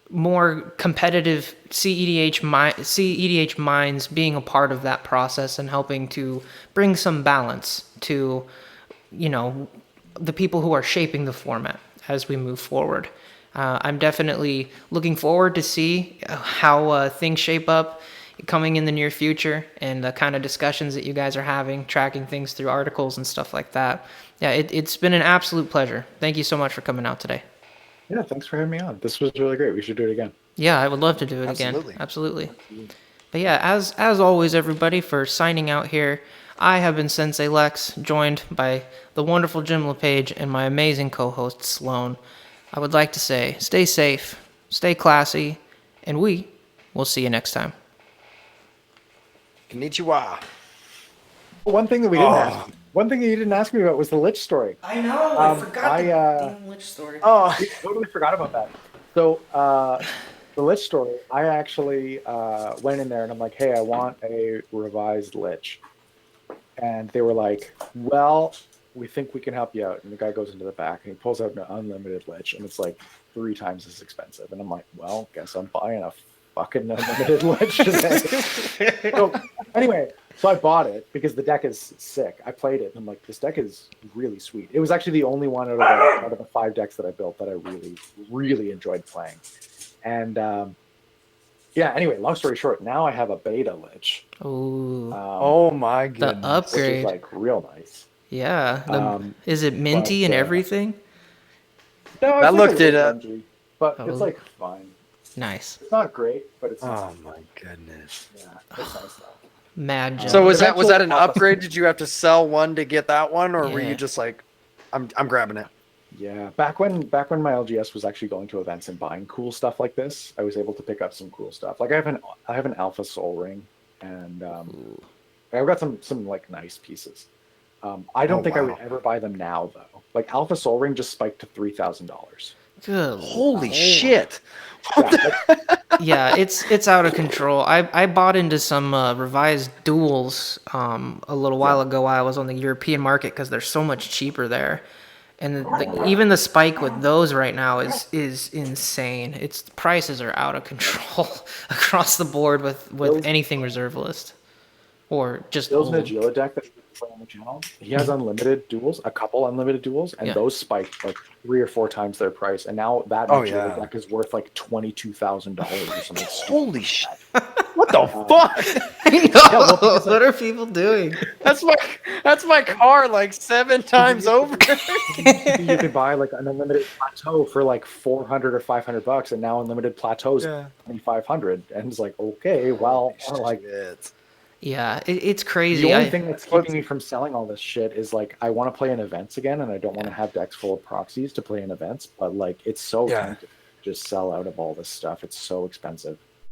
more competitive CEDH minds being a part of that process and helping to bring some balance to, the people who are shaping the format as we move forward. I'm definitely looking forward to see how things shape up coming in the near future, and the kind of discussions that you guys are having, tracking things through articles and stuff like that. Yeah, it's been an absolute pleasure. Thank you so much for coming out today. Yeah, thanks for having me on. This was really great. We should do it again. Yeah, I would love to do it again. Absolutely. But yeah, as always, everybody, for signing out here, I have been Sensei Lex, joined by the wonderful Jim LePage and my amazing co-host Sloan. I would like to say, stay safe, stay classy, and we will see you next time. Konnichiwa. One thing that we didn't ask. One thing that you didn't ask me about was the Lich Story. I know. I forgot the I damn Lich Story. Oh, I totally forgot about that. So the Lich Story, I actually went in there and I'm like, hey, I want a revised Lich. And they were like, well, we think we can help you out. And the guy goes into the back and he pulls out an unlimited Lich, and it's like 3 times as expensive. And I'm like, well, guess I'm buying a fucking unlimited Lich today. So anyway, so I bought it because the deck is sick. I played it and I'm like, this deck is really sweet. It was actually the only one out of the 5 decks that I built that I really, really enjoyed playing. And yeah, anyway, long story short, now I have a beta Lich. Ooh. oh my The goodness. Which upgrade. is like real nice. Yeah. Is it minty and everything? No, That it's looked like a it little up. dingy, but Oh. it's like fine. Nice. It's not great, but it's Oh not. my goodness. Yeah, it's nice though. Mad jump. So was that Eventually an I'll- upgrade? Did you have to sell one to get that one, or were Yeah. you just like, I'm grabbing it? Yeah, back when my LGS was actually going to events and buying cool stuff like this, I was able to pick up some cool stuff. Like I have an Alpha Soul Ring, and I've got some like nice pieces. I don't think I would ever buy them now though. Like Alpha Soul Ring just spiked to $3,000. Good. Holy shit! Yeah, it's out of control. I bought into some revised duels a little while ago while I was on the European market because they're so much cheaper there, and even the spike with those right now is insane. Its prices are out of control across the board with anything reserve list or just Bill's old. Nagila deck that we play on the channel, he has unlimited duels, a couple unlimited duels, and Yeah. those spiked like 3 or 4 times their price. And now that Nagila deck is worth like $22,000 or something. Holy shit! What the fuck? I know. What are people doing? That's my car like 7 times over. You could buy like an unlimited plateau for like $400 or $500, and now unlimited plateaus $2,500, and it's like, okay, well, like Yeah, it's crazy. the only thing that's keeping me from selling all this shit is like I want to play in events again, and I don't want to have decks full of proxies to play in events, but like it's so tempting to just sell out of all this stuff. It's so expensive.